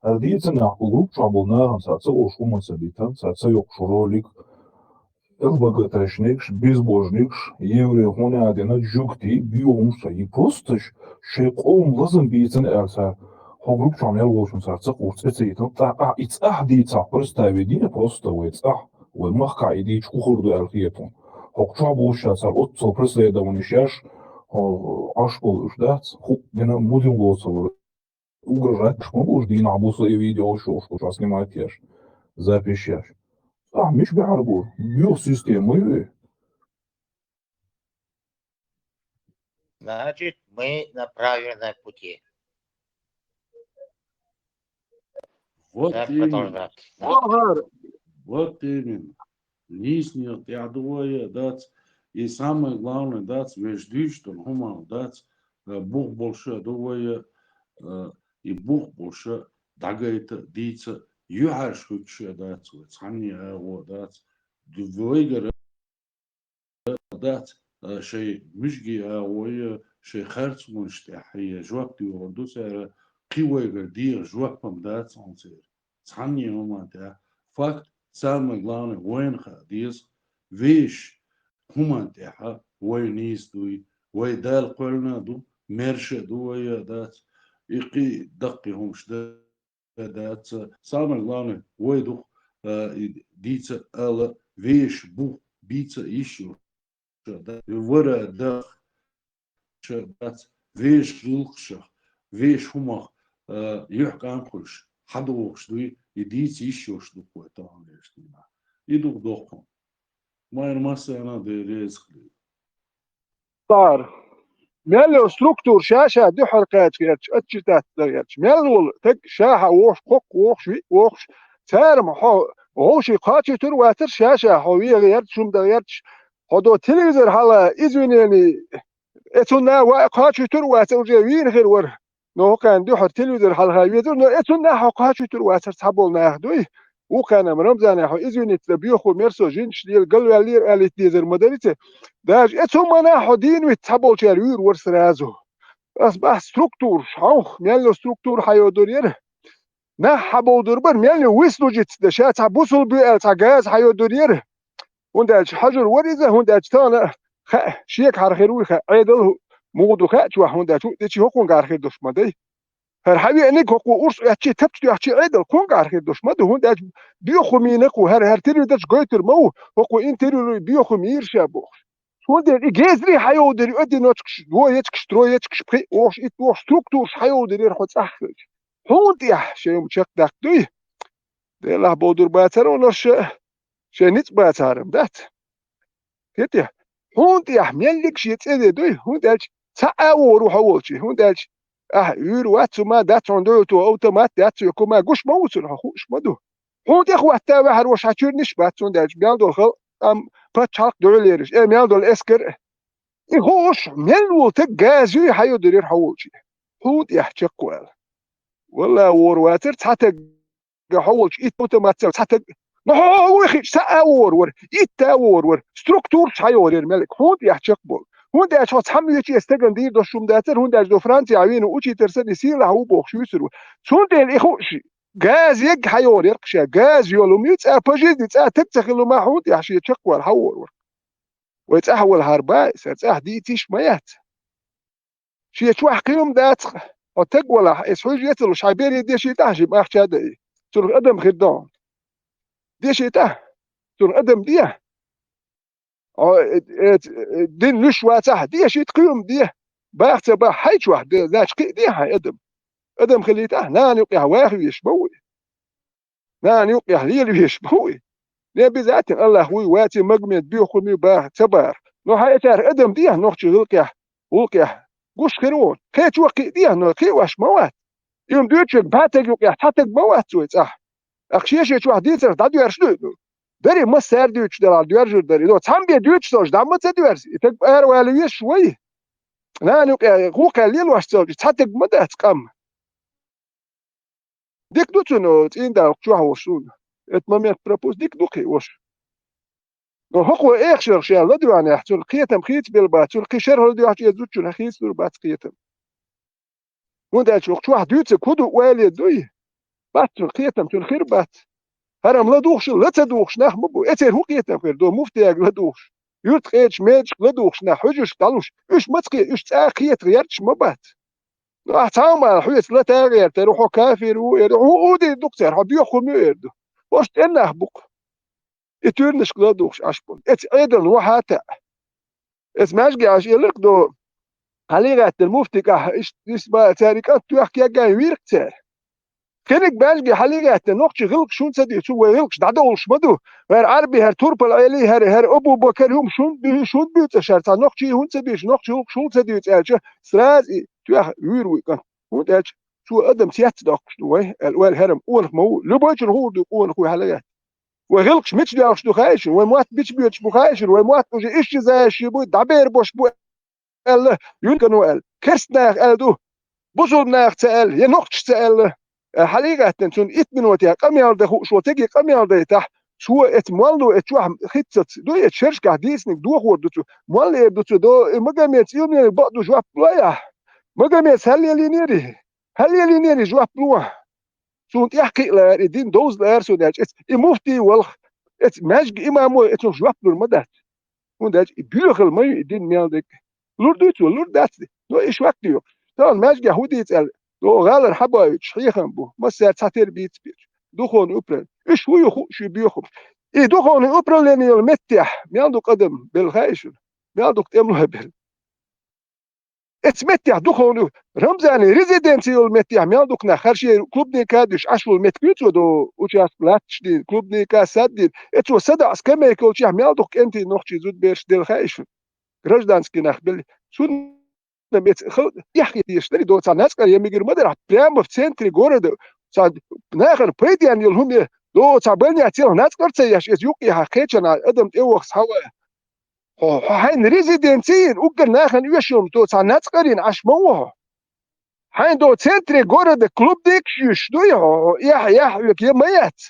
Arditsen na grup çabulna satsa oşuması bitan satsa yok şorolik. Elbagateşnik, bizbojnik, evre hone adena jukti biyomsa и просто шеqom lazım bitin ersa. Grup çamel olsun satsa kurtse itan ta itsah ditsa представить просто вitsah ve mahkaidi çukurdu erfiyetun. Hokça boşa sar otso преследованияш ашкол ждать, я будем голосовать. Угрожать, что можешь, Дина, абуса и видео шоу, что снимать ешь, запишешь. Миш биарбу, биосистемы. Значит, мы на правильном пути. Вот Так именно. продолжать. Вот именно. Лишнее, я думаю, дать. И самое главное, дать вежди, что хуман дать Бог больше, думаю, и Бог больше дагает дица, юхаш хучше дать, цани его дать, двойгер дать, шей мужги его, шей херц мунште, хай жвак дюрдусера, قوة دير جوابهم دات صنصير صحني هما تا فاك سالم غلاني وين خاديس فيش هما تاها وينيس دوي ويدال قلنا دو مرشة دو ويا دات يقي دقي همش دات سالم غلاني ويدو ديتس ألا فيش بو بيتس إيشو ورا دخ دات فيش غلقشة فيش هما يحكي عن كلش حد وقشدوي يديت يشوش دو قوتان ليشتنا يدوق دوقهم ما يرمسي أنا دي رزق لي صار ميلو ستركتور شاشة دي حركات فيرتش اتشتات دريتش ميلو تك شاحة ووش قوق ووش ووش تارم ووشي قاتش تر واتر شاشة هوية غيرت شوم دريتش هدو تلفزر حالا إذونيني اتونا وقاتش تر واتر جوين غير ور نو كان دي حر تلفزر حالا هايويدر نو اتونا قاتش تر واتر تحبول ناخدوي وكان مرمزاني حو إذوني تلبيوخو ميرسو جينش ديال قلوا لير آلي تيزر مدرسة داج اتوما ناحو دين ويتحبول شاريور ورسرازو أصبح ستركتور شوخ ميالو ستركتور حيودورير نا حبو دربر ميالو ويسلو جيت دشات بوصل بيال تاغاز حيودورير ونداج حجر وريزه ونداج تانا شيك حرخيروي عيدل مودو خاتوا ونداج تشي هوكون غارخير دوش مدي هر حبي انك هوكو اورس ياتشي تبتي ياتشي عيدل كون غارخير دوش مدي ونداج بيوخو مينك وهر تيرو داج غويتر مو هوكو انتيرو بيوخو ميرشابو وندير إجازري حيودري أدي ناتكش دوايتكش ترويتكش بخي وش إتوش ستركتور حيودري رح تأخذ هون تيح شيء مشك دكتوي ده له بودر باتر ولا شيء نت باترم دات كده هون تيح ميلك شيء تأذي دوي هون دالش تأوور وحولشي هون دالش يرواتو ما دات عنده تو أوتومات دات يكون ما جوش موصل هوش مدو هون تيح وقتها بحر وش هتشير نشبات هون دالش بياندو خل باتشالك دوليرش مياندو الإسكر يخوش ملو تجازي حيودرير حولشي هود يحكي قوال ولا ورواتر تحتق حولش اوتوماتيك تحتق نحو وخي ساور ور يتاور ور ستركتور حيورير ملك هود يحكي قبول هود يحكي تحمل شي استغن دي دو شوم داتر هود دو فرانسي عوين اوتشي ترسل يصير له بوخ شوسر شون ديل اخوشي غاز يق حيورير قشا غاز يولو ميت اباجي تتخلو ما هود يحكي قوال حور ور ويتأهول هرباء سأتأه دي تيش ميات شيء شوح قيوم دات وتقوله إسحوج يتلو شعبيري دي شيء تهجي ما أخشى دي تلو أدم خدام دي شيء ته تلو أدم ديه دين نشوى ته دي شيء تقيوم ديه باخت با حيش واحد ذاش قي ديه هاي أدم خليته نان يقيا واخي يشبوي نان يقيا ليل يشبوي نبي ذات الله هو واتي مجمد بيخو مي باه تبار نو هاي تار أدم ديه نوخشي غلقيا قوش خيرون كيت وقي ديه نو كي واش موات يوم دوتشك باتك يقيا تحتك موات سويت أخشيش واحد ديتر دادو يرشدو دري ما سار دوتش دلال دوارجر دري دو تام بي دوتش توش دام تدوارسي تك بار والويش شوي نان يقيا غوقا ليل واش توش تحتك مدات قام ديك دوتنو تيندا وقشوها وشون اتماميت بروبوز ديك دوكي وش نو هو اخشر شيء لا دوان يحتل قيتم خيت بالبات القشر هل دو يحتي زوتش الخيس بالبات قيتم وندا شوق واحد دوت كودو والي دوي بات قيتم الخير بات هرم لا دوخش لا تدوخش نخ مبو اتر هو قيتم خير دو مفتيق لا دوخش يرت قيتش ميج لا دوخش نخ حجش قالوش ايش متقي ايش تاقيت غيرتش مبات احتام حيت لا تغير تروحو كافر ويروحو ودي دكتور حبيخو ميردو واش تنه بوك اتورنش قلادوش اشبون ات ايضا وحاتا اسماش قاش يلق دو حليغات المفتي كاه اسما تاريكات تحكي كاي ويرك تار كنك باش حليغات نوقش غلق شون سدي شو غلقش دعدولش مدو غير عربي هر تورب العيلي هر ابو بكر هم شون بيوت شرط نوقشي هون سبيش نوقشي شون سدي تاج سراز تيح ويروي كان هون تاج شو ادم سيات داكش دوي الوال هرم اول مو لباجر هو دو اول خو حليغات وغلقش مش داخش دو خايشن وموات بيش بيوتش بو خايشن وموات وجي ايش زاش يبو دعبير بوش بو ال يمكن ال كرسناخ ال دو بوزولناخ تال ينقش تال حليقة تنشون اتمنوتيا قميال ده شو تجي قميال ده تح شو اتمالو اتشوح خطت دو اتشرش كهديسنك دو خور دو مال دو دو مجمع يوم بعض شو بلايا مجمع هل يلينيري هل يلي نيري جواب بلوه سون يحكي لار الدين دوز لار سون داج مفتي والخ ماجك إمامو جواب بالمدات سون داج بيلغ المي الدين ميالدك لوردوت لوردات نو إيش وقت يو طبعا ماجك يهودي يتقال لو غالر حبا شيخا بو ما سير تاتير بيت بير دخون أبرل إيش هو يخو شو بيخو دخون أبرل لأن المتح ميالدو قدم بالخايش ميالدو تملها بال اتمتع دخون رمزاني ريزيدنسي المتح ميالدو كنا خرشي كلوب دي كادش عشو المتكيتو دو وشاس بلاتش دي كلوب دي كاسات دي اتو صدع سكما يكول شيح ميالدو انت نوخشي زود بيرش ديل خايش гражданский нахбели суд يحكي يشتري دو ناس كان يميجر مدر прямо в центре города нахер пойдян يلهم دو بني اتيل ناس كرت يش يوقي حقيقة ادم اوخ هوا هاين ريزيدنسين وقر ناخن يشوم دو ناس كارين عشموه هاين دو центре города клуб ديكش دو يح يميت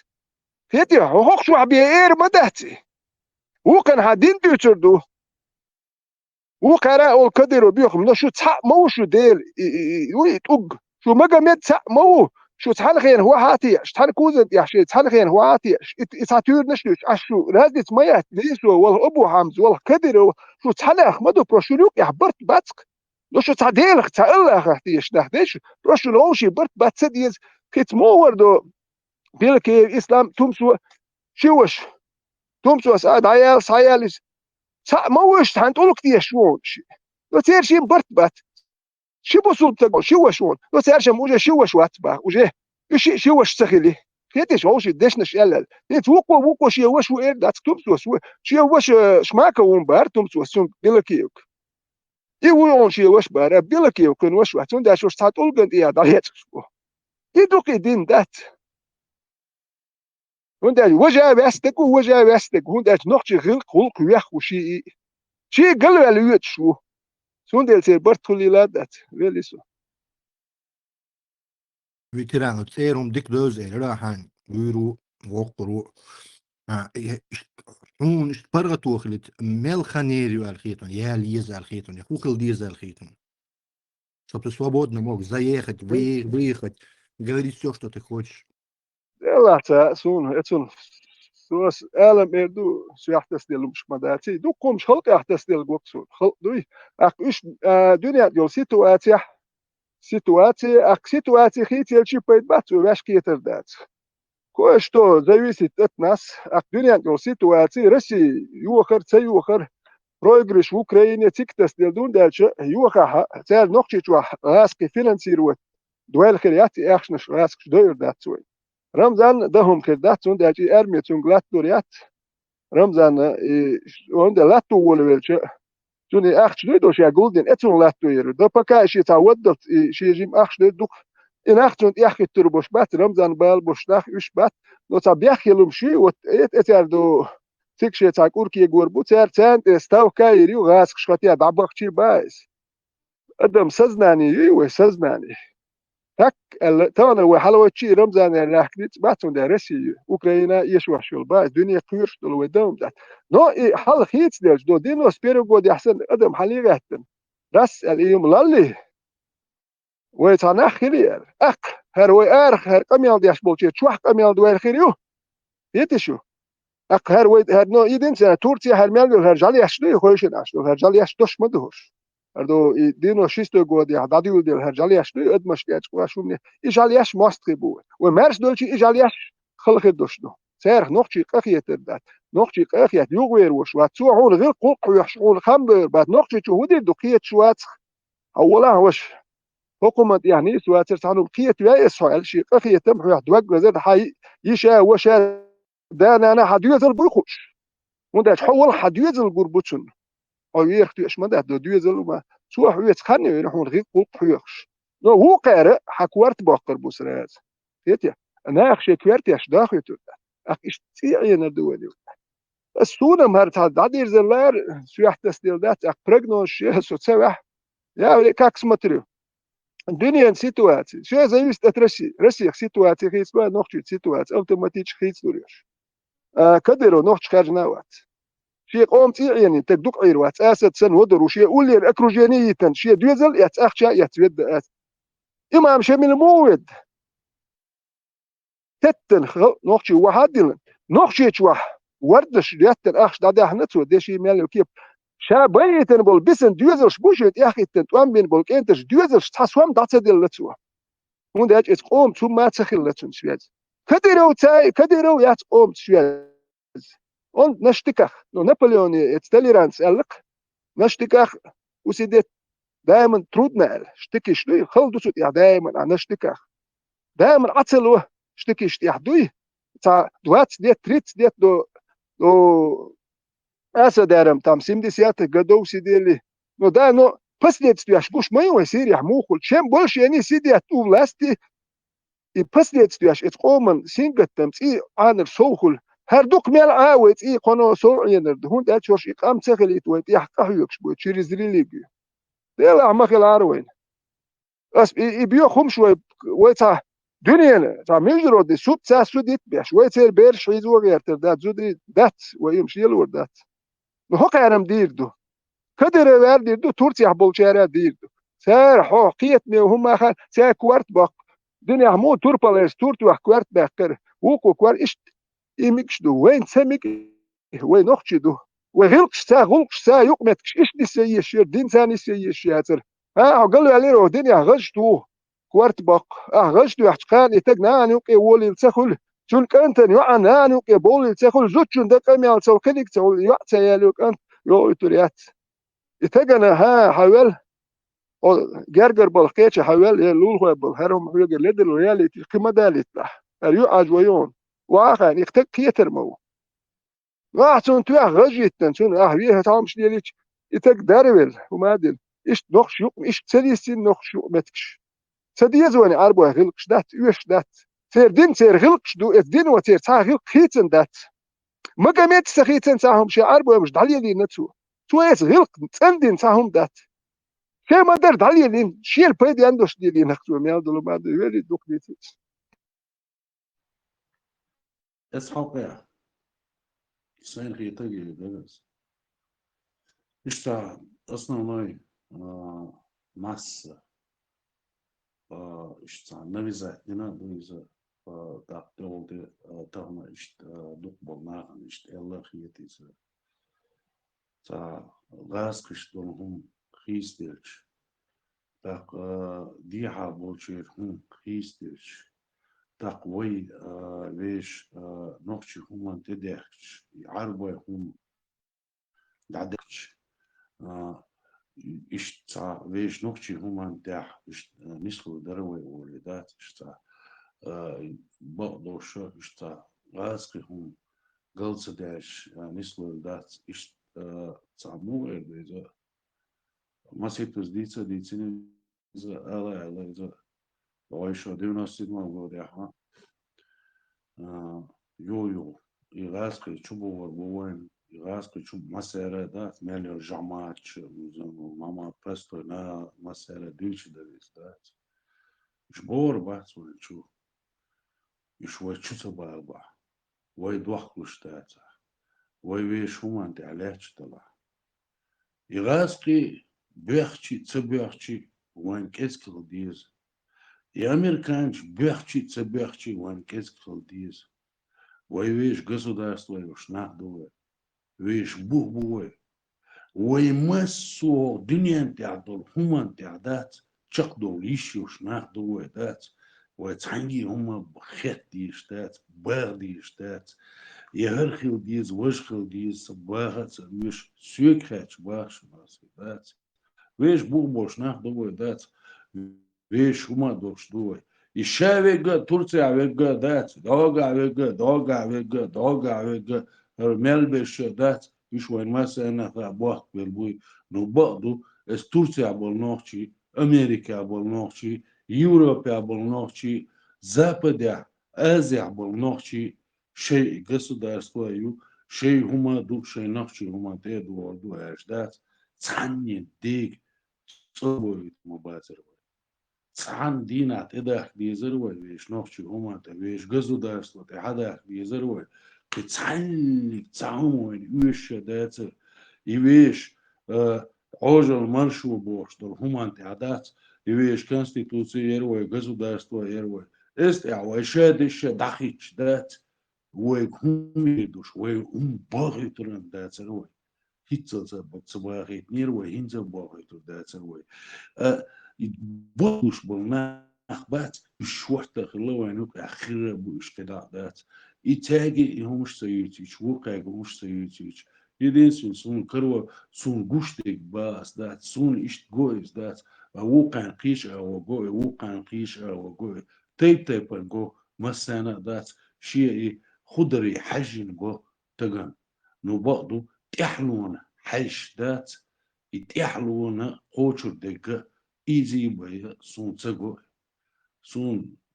فيتي هوخ شو عبي مداتي وكان هادين بيتردو وقراء القدر بيخم نو شو تحق مو شو ديل ويتوق شو مقامت تحق مو شو تحل خين هو هاتيش تحل كوزت يا شي تحل خين هو هاتيش اتاتور نشلوش اشو رازت ميات ليسو والابو حمز والقدر شو تحل احمدو بروشلوك يحبرت باتك نو شو تعديلك تعلق احتيش نحديش بروشو نوشي برت باتسديز كيت مو وردو بيلكي اسلام تمسو شوش تمسو اسعاد عيال سعياليس موش هنقولك دي شلون شي لو تير شي برتبات شي بوصل تقول شو شلون لو تير شي موجه شو اتبع وجه شو سخلي كيتش هوش دشنش يلل وقو شي وش وير دات تمسو شي وش شماكه ومبار تمسو سون بيلكيوك يقولون شي وش بار بيلكيوك كن وش واتون داش وش تقول قد يا دايت يدوك دين دات هنداش وجه بستك هنداش نوختي غلق خلق ويخ وشي شي قالوا على يوت شو هنداش سير برتولي لادات ويليسو ويتران تسيرهم ديك دوز راحان ويرو وقرو هون اشتبرغتو خلت ميل خانيريو الخيطون يا ليز الخيطون يا خوكل ديز الخيطون чтобы ты свободно мог заехать, выехать, говорить все, что ты хочешь. لا سون اتون سوس عالم اردو سيحتس ديال مش مداتي دو قومش خلق يحتس ديال قوكسون خلق دوي اك اش دنيا ديال سيتواتي سيتواتي خيت يلشي بيت باتو باش كيتر دات كوش تو зависит от нас اك دنيا ديال سيتواتي رسي يوخر تيوخر проигрыш в Украине тиктес дел дун дальше юха цел нохчич ва раски финансирует дуэль хрият яхшнш раск доир датсуй رمضان دهم كردات سون داجي ارمي سون غلات دوريات رمضان اون دا لاتو ولويلش سوني اخش دو شي غولدن اتون لاتو يرو دو بكا شي تعودت شي جيم اخش دو ان اختون يحكي تربوش بات رمضان بال بوشداخ اش بات نو تبيخ يلوم شي وت اتر دو تيك شي تاع كوركي غوربو تار تان استاو كايري وغاس خشاتي دعبخ شي بايس ادم سزناني وسزناني هك تونا وحلوة شيء رمزان يعني حكيت بعتهم ده رسي أوكرانيا يشوح شو الباس الدنيا كيرش دول ودهم ده نو حل خيت ده دو دينو سبيرو قد أحسن أدم حلي رهتن رس اليوم للي ويتعنى خير هروي هر كميال ديش بولشيت شو كميال دوير خيريو يتشو هروي نو يدين سنة تورتيا هرميال هرجالي أشلي خويشين أشلو هرجالي أشلوش مدهوش اردو دينو شيستو غودي داديو ديل هرجالياش دو ادمش كاچ واشومني اجالياش ماستري بو ومارس دولشي اجالياش خلق دوشنو سير نوختي قخيت دات نوختي قخيت يوغير وش واتسو هون غير قوق ويحشون خمبر بعد نوختي هودي دقيت شوات اولا وش حكومه يعني سواتر تانو قيت يا اسرائيل شي قخيت تم واحد وق زاد حي يشا وشا دانا انا حديث البوخش وندا تحول حديث القربوتشن او يختي اش مده دو دوزل ما سو حويت خاني يروحون غير قوق حيوخش نو هو قارئ حكورت باقر بوسراز فيتيا انا اخشي كوارتي اش داخل تو اخ اش تيعي ندوالي السونا مهرت هاد عدير زلار سو تسديل دات اخ برغنوش سو تسوح يا كاكس ماتريو الدنيا سيتواتي شو زي رسي سيتواتي خيس با نوختي سيتواتي اوتوماتيك خيس دوريش كدرو نوخت خارج نوات شي قوم يعني تدق عيروات اسد سن ودر وشي اولي الاكروجينيه شي دوزل يتاخشا يتود إمام شمل موعد تتن نقشي وحدلن نقشي تشوح وردش ديتن أخش دا حنتو ديشي ميل كيف شابيتن بول بيسن دوزلش بوشيت ياخيتن توام بين بول كنتش دوزلش تحسوام داتدل لتسوا und er ist oben zum Matzachil letzten Schweiz. Kadiro jetzt oben Schweiz. Und nashtikach, no Napoleon jetzt Toleranz ehrlich, nashtikach usidet دائما ترودنا شتكي شوي خلدوسو يا دائما انا اشتكاخ دائما عتلو شتكي شتي حدوي تا دوات ديت تريت ديت دو اسا دارم تام سيمدي سيات قدو سيديلي نو دا نو بس ديت ستياش بوش مايو يصير يحموخل شم بولش يعني سيدي اتو لاستي بس ديت ستياش اتقومن سينجت تمسي عن السوخل هردوك ميل عاوت اي قنو سوعين هون دا تشوش اقام تخليت ويت يحقح يكش بو تشيري زريليجي ديلا عمك العروين بس يبيو خم شوي ويتا دنيا تا ميجرو دي سوب تا سوديت بيش ويتر بيرش ويزو غيرتر دات زودري دات ويمشي الور دات نهوك عرم ديردو كدر وار ديردو تورتي حبول شارع ديردو سار حو قيت مي وهم خان سا كوارت باق دنيا مو تورباليس تورتو كوارت باقر وكو كوار ايش يمكش دو وين سمك وين نوختي دو وغلقش تا غلقش تا يقمتكش ايش دي سيشير دين ثاني سيشياتر قالوا عليه رو دنيا غشتو كوارت باق غشتو يحتقان يتقنا نوقي ولي تخل شون كانت يعنا نوقي بولي تخل زوتشون دقا ميال سو كليك تقول يعتا يالو كانت يو توريات يتقنا حوال جرجر بالقيتش حوال يلول هو بالهرم حوال لدل رياليتي قيمة دالت له اليو عجويون واخان يختك كيتر مو راحتون تواه غجيتن شون ويه تعمش دياليش يتك داربل وما دل ايش نخش يقم ايش تسليسين نخش يقمتكش سديزوني عربو غلقش دات يوش دات سير دين سير غلقش دو الدين وتير تا غلق خيتن دات ما قامت سخيتن تاعهم شي عربو مش دالي لي نتو تويس غلق تندين تاعهم دات كي ما دار دالي لي شي البيدي عندوش ديالي نختو ميادلو ما دو يلي دوك ديتيت اسحاق سين خيطي درس إشتا основной масса إشتا نوиза дина дуиза так долды тагна إشта дук болнаган إشта элла хиетиса та газ кыштолхум хистелч так диха болчер хум хистелч так вой веш нохчи хуман тедехч عربو хум دعدكش إشتا ويش نوكشي همان تاح نسلو دروي ولدات إشتا بقدر شو إشتا غازقي هم قلص داش نسلو ولدات إشتا تعمو إذا ما سيتوز ديتني إذا ألا إذا وعيشو ديونا سيدما وقود يحا يو غازقي شبو وربوين Rasco uma série da melhor jamais usando mama presto na uma série de verdade جبور بس وشو يشوي شو تبغى ويدوخ كشتاته ويش هو أنت علاش طلع يغاسقي بيحكي تبيحكي وين كيسكل ديز يامريكانش بيحكي تبيحكي وين كيسكل ديز ويش государство وش نحدوه ويش بوه ويمسو دنيا تعدل هم تعدات تقدر ليشي وش ناخدو دات وتعنجي هم بخيت ديشتات باغ ديشتات يهرخي ديز وشخي ديز باغت ويش سيكراتش باغش دات ويش بوش ناخدو دات ويش هما دوش دوه يشاويغا تركيا دات دوغا ملبش دات مش وين مثلا بوقت بالبوي نو بعضو اس تركيا بالنوخشي امريكا بالنوخشي يوروبا بالنوخشي запада азия بالنوخشي شيء государство يو شيء هما دوك شيء نوخشي هما تدو دو اجدات ثاني ديك صوبوي مبازر ثان دينا تدخ ديزر ويش نوخشي هما تبيش государство تحدخ ديزر وي كتسعلك تعمل ويش دات يويش عوجل مرشو بوش دول هما انت عادات يويش конституция يروي государство يروي استعوى شادش دخيش دات ويكميدوش ويكمباغيترن دات سروي هيتزا بتصباغيت نيروي هينزا باغيتر دات سروي بوش بالنا أخبات بشوحت خلوا عنوك أخيرا بوش كدا دات يتاجي يهمش سيوتيش وقاق همش سيوتيش يدين سون كروا سون قشتك باس دات سون إشت قويس دات وقان قيش أو قوي وقان قيش أو قوي تيب جو مسانا دات شيء خضري حجن جو تجن نبقدو تحلونا حج دات يتحلونا قوشو دقة إيزي بيا سون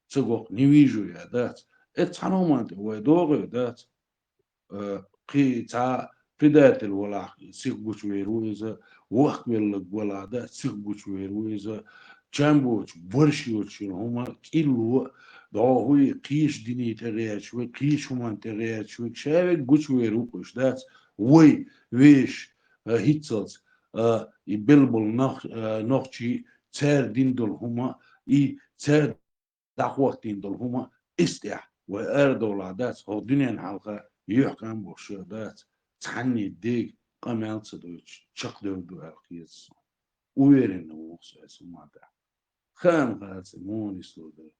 تسقو نيويجو يا دات اتحنومانت ويدوغي دات قي تا بداية الولاق سيقبوش ويرويزا وقت بالولاق دات سيقبوش ويرويزا جامبوش برشيوش هما كيلو داوي قيش ديني تغير شوي قيش هما تغير شوي شاوك بوش ويروكوش دات وي ويش هيتسلز يبلبل نخشي تار دين دول هما تار دعوة دين دول هما استيح وأردو العادات هو دنيا حلقة يحكم بوشدات تعني ديك قمال صدوش شق دو القيس ويرين نوص اسمع ده خان غاز مون يسلوده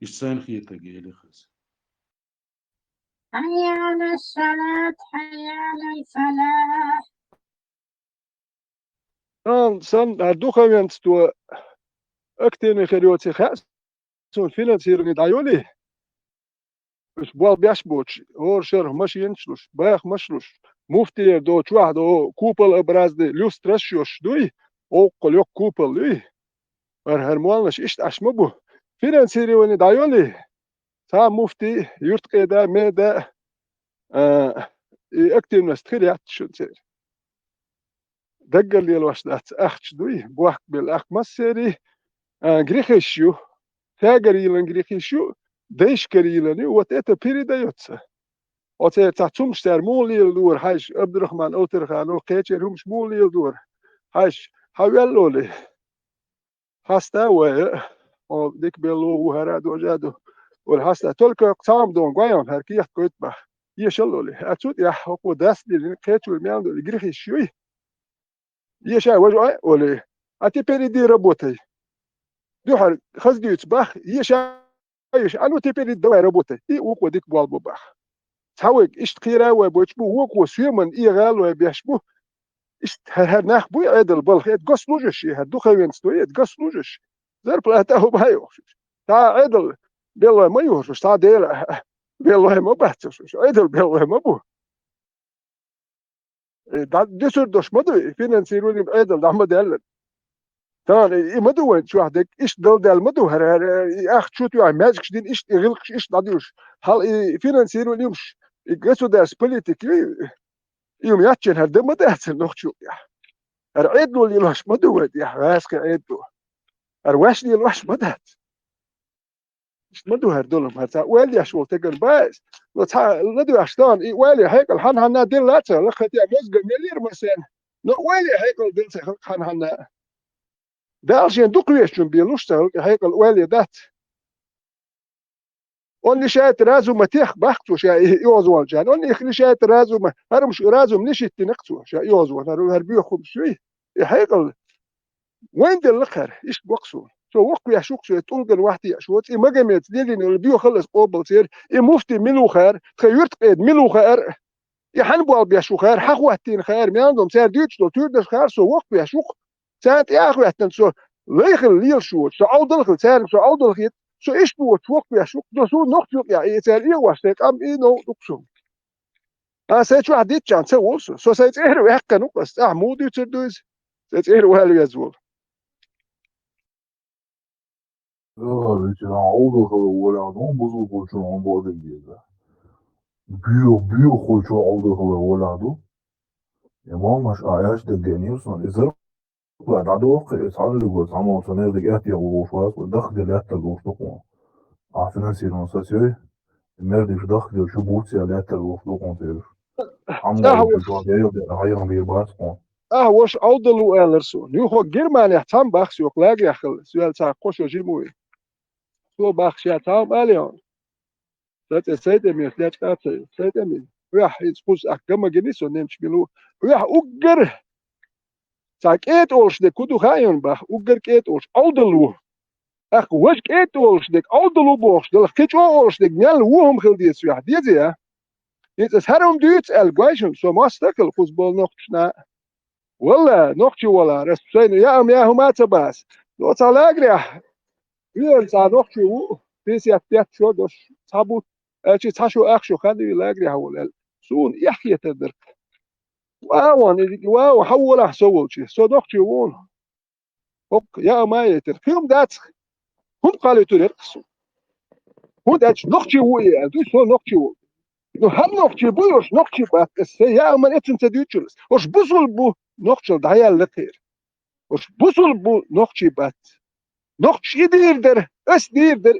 يشتان خيطة جيلي خز حي على الصلاة حي على الفلاح. سن هردوخا ينستو أكتين خيريوتي خاص سون فينانسيرني دايولي مش بوال بيشبوش هور شر مش ينشلوش بايخ مشلوش مفتي دو تشوح دو كوبل ابراز دي ليوس ترشيوش دوي او قل يوك كوبل دوي هرموالنش اشت اشمبو فينانسيري وني دايولي سا مفتي يرتقي دا ميدا اكتين نستخير يعتشون سير دقل لي الوش دات اخش دوي بوحك بالاخ مسيري غريخيشيو تاقريلن غريخيشيو ديش كريلني وتأتى بيري دايوتسا وتأتى شتار مولي الدور حاج عبد الرحمن أوترخان وقيتشير همش مولي الدور حاج حوالو لي هاستا وديك بيلو وهرادو جادو والهاستا تلك اقسام دون قايم هركيح كويتبا يشلو لي أتوت يا حقو داس لي قيتشو المياندو لقريخي شوي يشا وجعي ولي أتي بيري دي ربوتي دوحر خزدي يتباخ يشا ايش انو تبي الدواء ربوته اي وقو ديك بالبو باخ تاوك ايش خيره وبوچبو وقو سيمن اي غال وبيشبو ايش هر ناخ بو عدل بالخ اتقص لوجش هدو خوينستو اتقص لوجش زر بلاته بايو تا عدل بالله ما يوش تا ديل بالله ما بحثش عدل بالله ما بو دا دسر دوش مدو فينانسيروني عدل دا مدل تمام مدو شو عندك ايش دل مدو هر اخ شو تو ماجك دين ايش يغلق ايش ناديوش هل فينانسيرو اليومش يقصوا داس بوليتيك يوم ياتشن هر دم داس نوخ شو يا هر عيدو اللي لاش مدو يا راسك عيدو هر واش اللي لاش مدات ايش مدو هر دولم هر والي شو تقل باس لو تا ندو اشتان والي هيك الحن هنا ديل لا لخت يا مزق مليار مثلا لو والي هيك ديل حن هنا ده الشيء دوكريش جنبي لوشتغل هيك الوالي دات أني شايت رازو متيخ بحثو شاي يوزوان جان أني إخلي شايت رازو ما هرمش رازو منيش تنقصو شاي يوزوان هربيو خب شوي هيك وين دل الخير إيش بقصو سو وقو يشوق شو تلقى الواحد يشوت ما جمعت ديلين البيو خلص قبل سير مفتي ملو خير تخيرت قيد ملو خير يحنبوا بيشو خير حق وقتين خير ما عندهم سير ديتش دو تيردش خير سو وقو يشوق ساعات يا أخي احتنسو ليخل ليل شو عود الخل سالم شو عود الخيط شو إيش بو توق يا شو سو نقطة يا إيه سال إيه واشتك أم إيه نو نقصو ساعات شو عديت كان سوى سو ساعات إيه ويحكي نقص عمودي تردوز ساعات إيه وهالو يزول Bitte oude ولا نو بزو كوشو عم بودن جيدا بيو كوشو oude ولا دو يا ماما مش عايش دقنيوسون إزر بعد عدوق يتعلق جوز عمو صنادق أهتي وغوفاس ودخل الأهتي الغوفلقون عفنا سيرون ساسيوي المردي في دخل شو بوتسي الأهتي الغوفلقون تيرف عمو يجوا جايو بيغيرون بيرباسقون وش أودلو ألرسو نيوخو جرمان يحتم بخش يقلاق يخل سؤال ساقوش جيموي سو بخش يحتم أليون سيدمي سيدمي راح يسقوس أحكام جنيسو نمش بلو راح أجر ساكيت أولش دك كدو خاين بخ أجر كيت أولش أودلو أخ وش كيت أولش دك أودلو بوش دل خيش أولش دك نيال وهم خل ديس راح ديزي يتس هرم ديت الجواشن سو ما استقل فوتبول نقطنا ولا نقطي ولا رسين يا أم يا هم أتباس لو تلاقي وين نقطي و بس يتبع شو دوش تابوت أشي تاشو أخشو خلي لاقي هول سون يحكي تدر واو حول أحسول شيء سو نقطي وون هوك يا ما يتر فيهم دات هم قالوا ترقصوا هم دات نقطي ويا دو سو نقطي و no han noqchi buyuş noqchi bat esse ya man etin tedüçüls oş busul bu noqçul dayallıkır oş busul bu noqchi bat noqchi dirdir es dirdir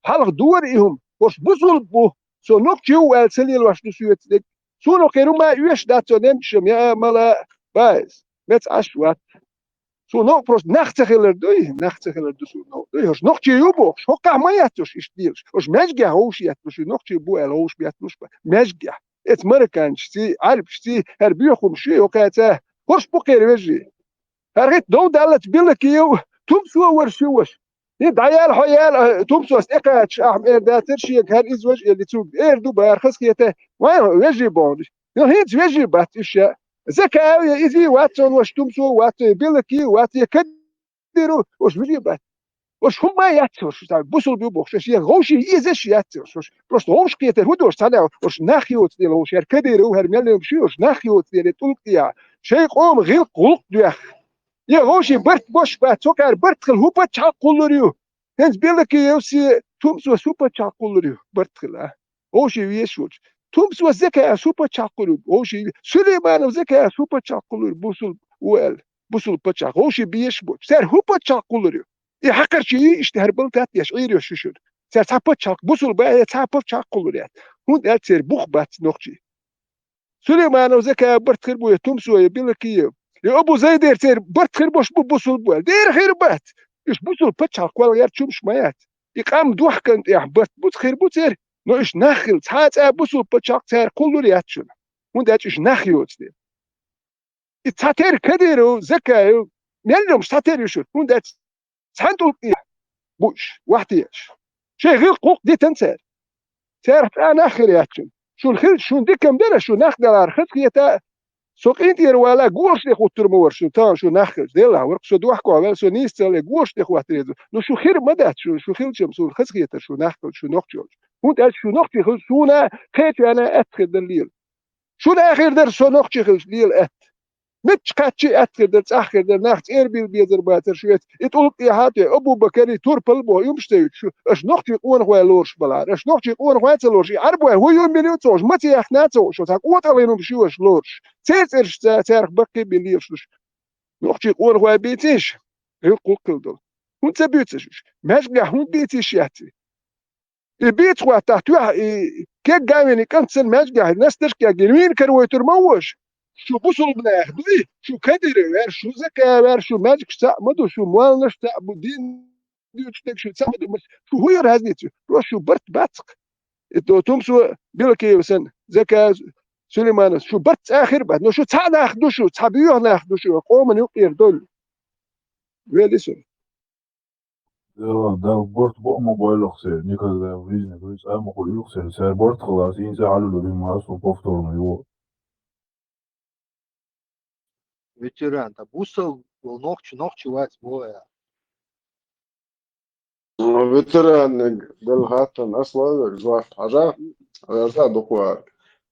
halq duvar ihum oş busul bu so noqchi u elselil waş du süetlik so noqeru ma üyeş dat so nemşim ya mala baz met ashwat so no pros nachtegeler du so no hoş noqchi yubo şoqa mayatış işdiyir oş mezge hoş yatmış noqchi bu el hoş yatmış mezge et markanç si alp si her biyukum şey okata hoş bu kerveji her git do dalat bilek yu tum su war şuş ni dayal hayal tum su استقاç ahmer dater şey her izvaj eli tug erdu barxas kiyete wa veji bond no hiç veji bat işe زكاوية إذي واتون واش تمسو وات بيلكي وات يكدروا واش بجيبات واش هما ياتوا واش تاع بوصل بيبوخ شي غوشي يزش ياتوا واش بروست غوش كيتر هدوش تاع واش ناخيوت ديال واش كديروا هر ميل يمشي واش ناخيوت ديال تلقيا شي قوم غير قلق ديخ يا غوشي برت بوش بات سكر برت خل هو بات قولريو هنز بيلكي يوسي تمسو سوبر قولريو برت خلا غوشي ويشوت تمس وزكاة سوبر تشاقلو وشي سليمان وزكاة سوبر تشاقلو بوصل وال بوصل بتشاق وشي بيش بوش سر هو بتشاقلو يحقر شيء اشتهر بلتات يشعير يششر سر تابت تشاق بوصل بقى تابت تشاقلو هون قال سر بوخبات نقشي سليمان وزكاة برتخر بو تمس ويبلكي يا ابو زيدير سر برتخر بوش بوصل بو دير خير بات ايش بوصل بتشاق ولا يار تشومش مايات يقام دوح كنت يحبط بوتخير بوتير نو إيش نخل تحت أبوسو بتشاق تار كله رياتشون ونداتش إيش نخيوت دي التاتير كديرو زكايو نلهم تاتير يشوت وندات تحنتو إيه بوش واحتياش شيء غير قوق دي تنسار تعرف أنا آخر ياتشون شو الخير شو ديكم دنا شو ناخد على خد كيتا سوق إنتير ولا قوش دي خطر مور شو تان شو ناخد ديلا ورق شو دوحكو على شو نيستل قوش دي خواتريزو نو شو خير مدات شو خير جم شو الخد كيتا شو ناخد شو نقشون هون قال شو نقطي خلصونا خيت أنا أتخذ الليل شو الآخر در شو نقطي خلص ليل متش قاتشي أتخذ در تأخر در ناخت إربيل بيزر باتر شويت يتقول يا هاتي أبو بكري تور بلبو يمشتي شو أش نقطي قوان خواه لورش بلار أش نقطي قوان خواه تلورش عربوه هو يوم مليوتوش متى يخناتو شو تاقوات عليهم بشيوش لورش تيرش تارخ بقي بليل شوش نقطي قوان خواه بيتيش يقول كل دول هون تبيتش ماش هون بيتيش ياتي البيت خو تحت كيك جايني كنسل ماش قاعد الناس تشكي جميل كانوا يترموش شو بوصل بناخدي شو كدر وير شو زكا وير شو ماجيك سا مدو شو موالنش تاع بدين ديوتك شو تسا شو هو يرهزنيتو روح شو برت باتق تو تمسو بيلكي وسن زكا سليمان شو برت اخر بعد شو تاع ناخدو شو تابيو ناخدو شو قوم نقير دول ويليسو Да, борт моbailo хсер, никогда в жизни, то есть ама хулю хсер, сер борт хлас, инсе алю масу повторно его. ветеран, да бусал ногчи вать боя. ветеран بالهاتن أصلا زواج حاجة غيرتها دقوار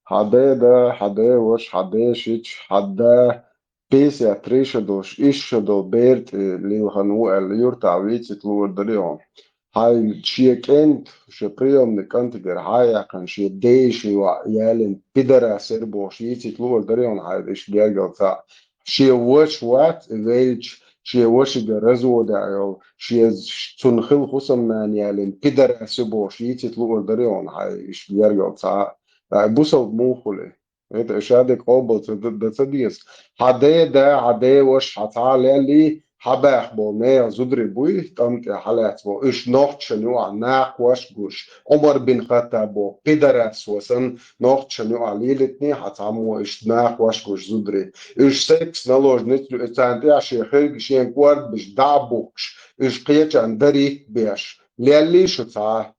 حدا ده حدا وش حدا شيتش حدا بيس يا تريشدوش إيشدو بيرت اللي هنو اللي يرتع ويتي تلور دريهم هاي شيكنت شبريوم نكانتجر هاي كان شي ديشي ويالن بيدرا سيربو شيتي تلور دريهم هاي ديش جاجل تا شي وش وات ويج شي وش جرزو دايو شي تنخل خصم من يالن بيدرا سيربو شيتي تلور دريهم هاي إيش جاجل تا بوصل موخله انت اشادك قبل تصديس حدا دا حدا وش حتعالى لي حباح بونيا زدري بوي تمت حالات بو ايش نوخت شنو عناق وش جوش عمر بن خطاب بو بيدرس وسن نوخت شنو عليلتني حتعمو ايش ناق وش جوش زدري ايش سكس نلوج نتلو اتانتي عشي خير شين كوارد بش دعبوكش ايش قيتش اندري بيش ليالي شو تعال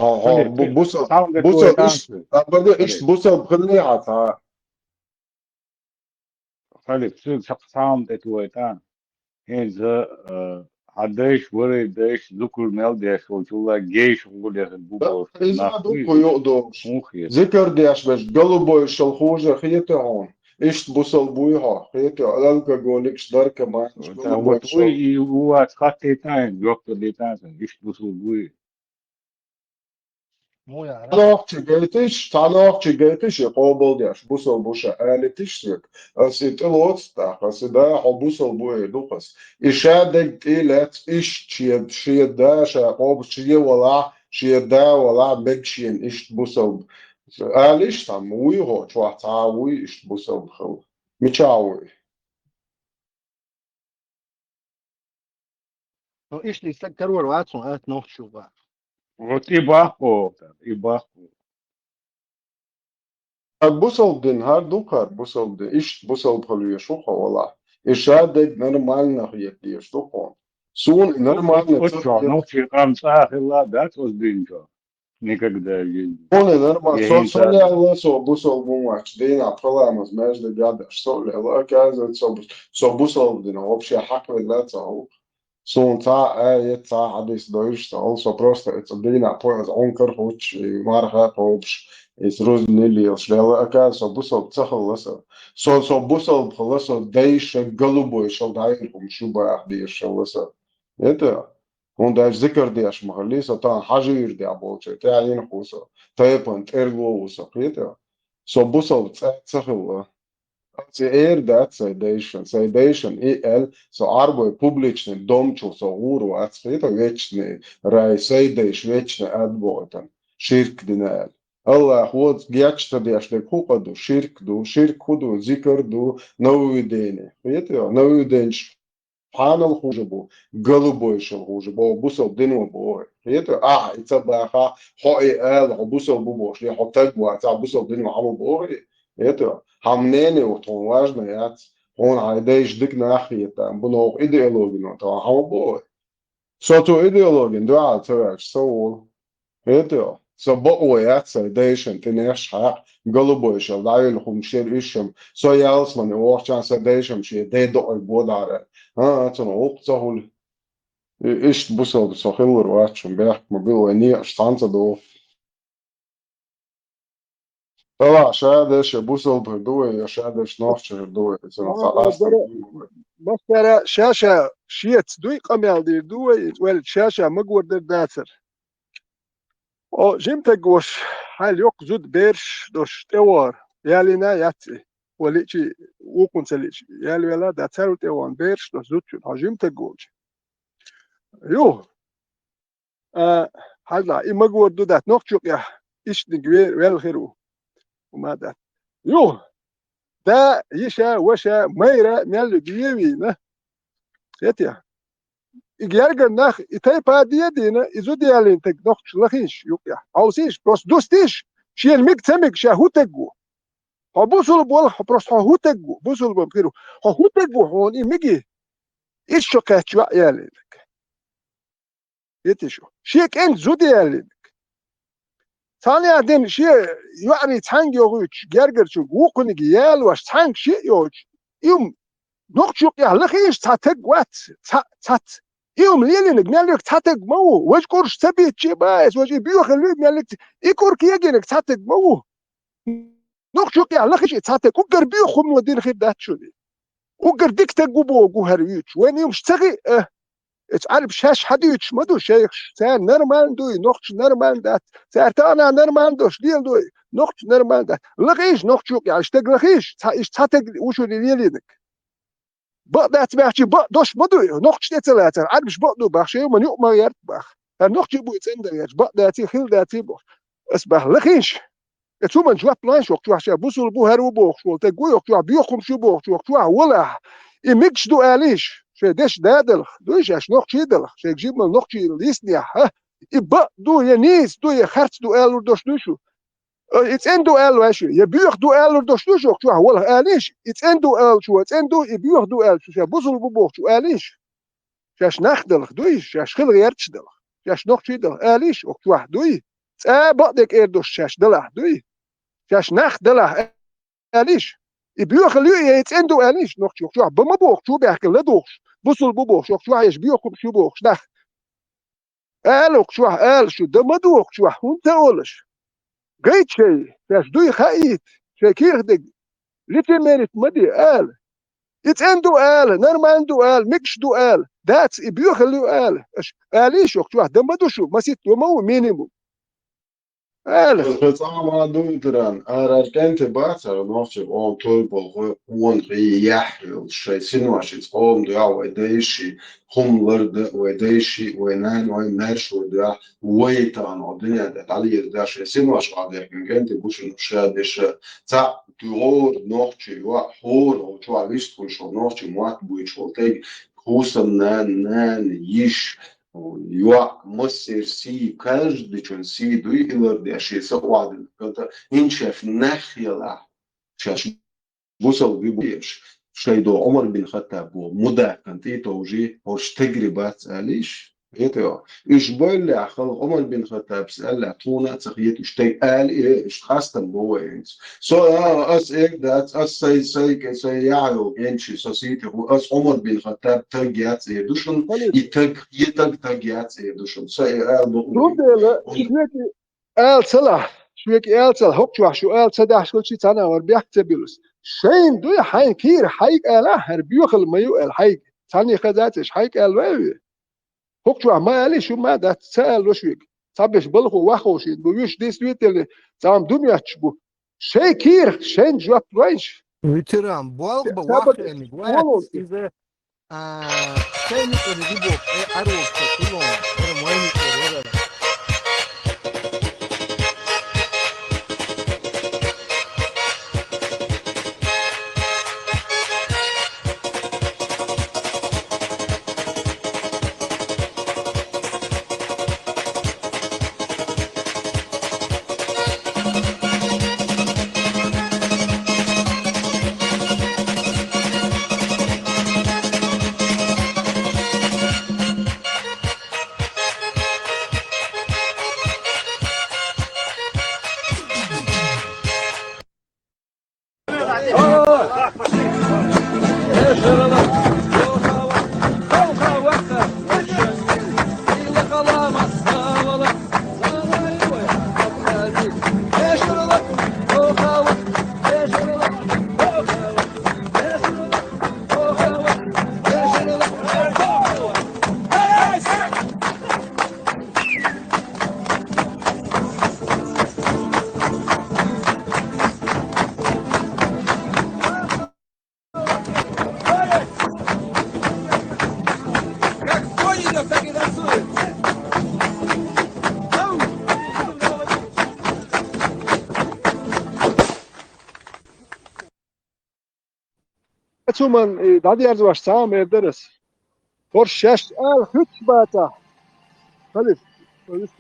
ها بوصل بوصل ايش برضه ايش بوصل بخلي عطا خلي بصير سام تتويتان هنزا عداش وري داش ذكر مال داش وتولا جيش وقول يا بوبو اذا دوكو يقدوش موخي ذكر ديش باش قلبو الخوجة خيتي هون ايش بوصل بويها خيتي علالك قولكش دركة ما قلبو وتوي هو خطي تاين يوقت اللي تاين ايش بوصل بوي مو يعرف تعالوك جيتش يقوبل ديش بوصل بوشا آلي تشتك اسي تلوتستاق اسي دا حبوصل بوي دوخس إشادك إيلات إيش تشيد شيد دا شاقوب شيد ولا شيد دا ولا بكشين إيش بوصل آليش تاموي هو شو تعاوي إيش بوصل بخو ميشاوي ايش اللي سكر واتسون ات نوخ شو بقى وتيباكو يباكو بوصل دين هار دوكار بوصل دين إيش بوصل بخلو يشوخه ولا إشادك نرمال نخيك يشوخون سون نرمال Ocho, não ficamos a lá dados dingo. Никогда не Oni normal hinta. sociāli so busol bumvač dīnā problēmas mēs de gadaš sociāli kazat so busol dina вообще hakli leca sun ta ta hadis doish also просто это dīnā pojas onkar huč marha hobš is ruznili šlela ka so busol tsakhlasa so busol khlasa deish голубой шел дайрум шуба диш шеласа это он даже ذكر ديش مخليسة طبعا حجير دي عبوشة تعين خوصة طيبا ترغو وسقيتها صبوصة تسخل اير دات سيديشن اي ال سو арбой публичный домчу со уру отскрита вечный рай сейдейш вечный отботан ширк динал الله вот гячта дешли купаду ширк худу зикр ду новую дени это новую денч Panel хуже был, голубой шел хуже, был бусел дыну был. Это это баха, хой эл, бусел бубош, я хотел бы, это бусел дыну аму был. Это хамнене вот он важно, я он айдеш дик нахи, там было идеология, но то аму был. Сото идеология, да, это so это. So بقوة سيديشن تنيش حق голубой شل دايل هم شير إيشم so يالس من وقت سيديشن شيء ده دو بوداره تنو وقت سهول إيش بوصل بسخيل رواتشم بيح مبيل ويني أشتانت دو طلع شادش بوصل بردوه يا شادش نوخش بردوه تنو خلاص بس ترى شاشة شيت دوي قميال دير دوي ولد شاشة مقور در داتر O جيمتجوش حال يوك زود بيرش دوش تيوار يالينا ياتي وليشي وكون سليش يالي ولا داتر تيوان بيرش دوش زود شو جيمتجوش يو هلا إيه مقور دو دات نوكشوك يا إيش نجوير ويل خيرو وما دات يو دا يشا وشا ميرا ميال بيوي نه يتيا يجرجر نخ يتايبا دينا يزودي على انت نخش لخيش يوكيا عاوزيش بس دوستيش شي الميك تمك شاهوتجو هبوصل بول بس هوتجو بوصل بمكيرو هوتجو هون يمجي ايش شقات شو يالك يتشو شيك انت زودي يالك ثاني عدين شي يعني تانج يوغوش جرجر شو وكن يال واش تانج شي يوج يوم نخشوك يا لخيش تاتج وات تات يوم ليلي نجمالك تاتج مو وش كورش تبيت شي بايس وش بيو خلوي مالك يكور كيجينك تاتج مو نخشوك يا لخيش تاتج وقر بيو خم ودين خير دات شو دي وقر ديك تجوبو جو هريوش وين يوم اشتغي تعرف شاش حديش مدو شيخ سان نرمان دوي نخش نرمان دات سارتانا نرمان دوش ديل دوي نخش نرمان دات لخيش نخشوك يا اشتغ لخيش تاتج وشو ليلينك بقدات بحكي بقدوش مدو نقش تلاتة عارفش بقدو بحشي ومن يؤمر يرتبخ النقش بو يتندر يج بقداتي خيل داتي بو اسبح لخيش شو من جوا بلان شو جوا شو بوصل بو هرو بو شو تقول جوا بيوخم شو بو جوا ولا يمكش دو آليش شو دش دادل دوش اش نوخ شيدل شو جيب من نوخ شي ليسنيا ها يبقى دو ينيس دو يخرت دو آل دوش نشو it's in دو آل واشي يبيوخ دو آل دوش نشو جوا ولا آليش it's in دو آل شو it's in دو يبيوخ دو آل شو بوصل بو بو شو آليش شاش نخدل دوش شاش خل غيرتش دل شاش نوخ شيدل آليش جوا دوي بقدك اير دوش شاش دلع دوي شاش نخ دلع آليش يبيوخ اللي it's in دو آليش نوخ شو بما بوخ شو بيحكي لدوش بوصل بو بوخ شو ايش بيوخ شو بوخ نخ قالك شو قال شو ده مدوق شو وانت قولش قيت شيء شاش دوي خايت شاكير دق لتي ميرت مدي قال ات اندو قال نرم عنده قال مكش دو قال داتس ابيوخ اللي قال قاليش شو ده مدو شو ما سيت مو مينيموم قال Pēc tam duitran ar kente bācara nošķir on toibol on jahil šeit sinošits on du jau vai deiši humlerde vai deiši vai nēn vai nēršu da waita no diņa da ali da šeit sinoš vādē kente bušin šēdiš ca tu or nošķir va hor o čua vistu šo nošķir mat buičo teg husam nēn jiš يوا مصير سي каждый чон си дуй илэрдэ ашиса уадын ката инчеф нахила шаш بوصل بيبوش شيدو عمر بن الخطاب ومدة كانت توجيه هوش تجربة سأليش إيه إيش بقول خلق عمر بن الخطاب سأل تونا تخيط إيش قال إيه إيش خاصة بوه إنت أس إيه ده أس سي يعلو إنشي سوسيتي هو أس عمر بن الخطاب تجيات إيه دوشن تجيات إيه دوشن سي قال بقول شوية قال صلاح شوية قال صلاح هوك شو قال صدح شو شي تانا وربيح تبيلوس شين دوي حين كير حيك قال هربيوخ الميو قال حيك ثاني خذاتش حيك قال وي هوك ما قال شو ما ده سأل وشويك صبش بلخو واخوش دويش دي سويت اللي زام دنيا تشبو شي كير شين جواب وينش ветеран буал ба вахени буат изе сени рибо ароб чекулон ора моини ора من دادی ارز واش سام ادرس فور شش هیچ باتا خلیف خلیف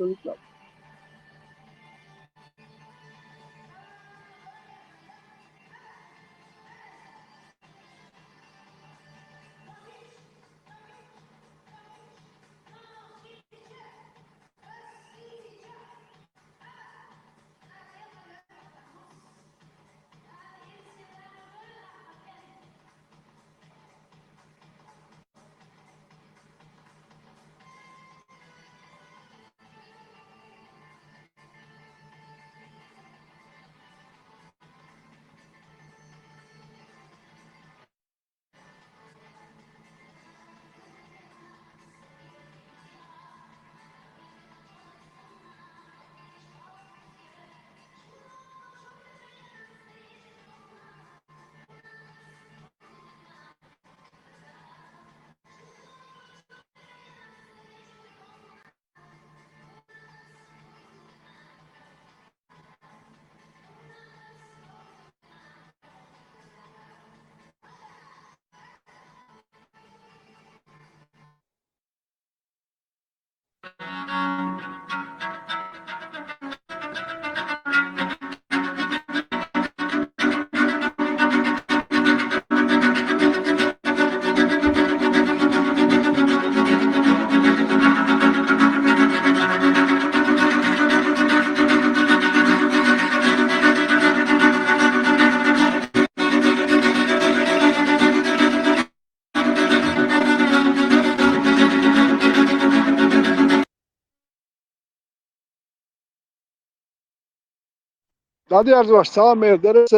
دادی ارزش سامر درس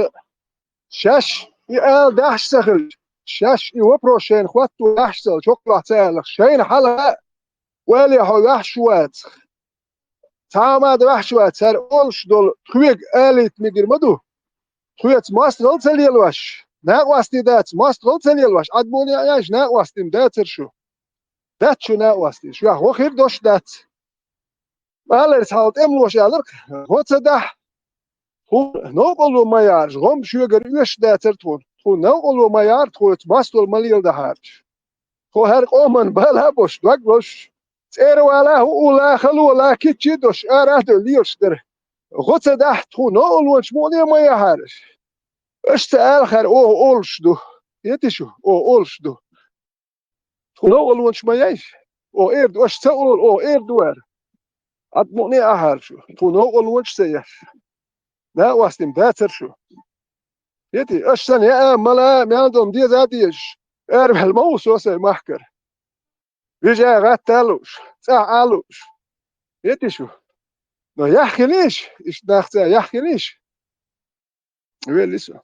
شش ال داش سخل شش و پروشين خوات و داش سال شوك لاتسال شين حلا ولي هو وحشوات تاما د وحشوات سر اولش دول خويق اليت ميگرمدو خويت ماستر تليلواش نا واستي دات ماستر تليلواش ادبوني ايش نا واستيم داتر شو دات شو نا واستي شو هو خير دوش دات مالر حالت املوش alır هوت ده هو نوقلو مايار غم شوگر üç داتر تون هو نوقلو مايار توت ماستر ماليل ده هارج هو هر قومن بالا boş dog boş ولا هو لا خلو لا كيتشي دوش اراد ليوش در غوت ده تو نوقلو شموني مايارش اشت اخر او اولش دو يتشو او اولش دو تو نوقلو شمايش او ايرد واش تقول او ايرد وار ادموني اهار شو تو نوقلو وش سيش لا واستم داتر شو يتي اشتن يا ملا ما عندهم دي ذاتيش اربح الموس وسي محكر يجي غتالوش تعالوش يتي شو نو يحكي ليش ايش داخل يحكي ليش وين لسه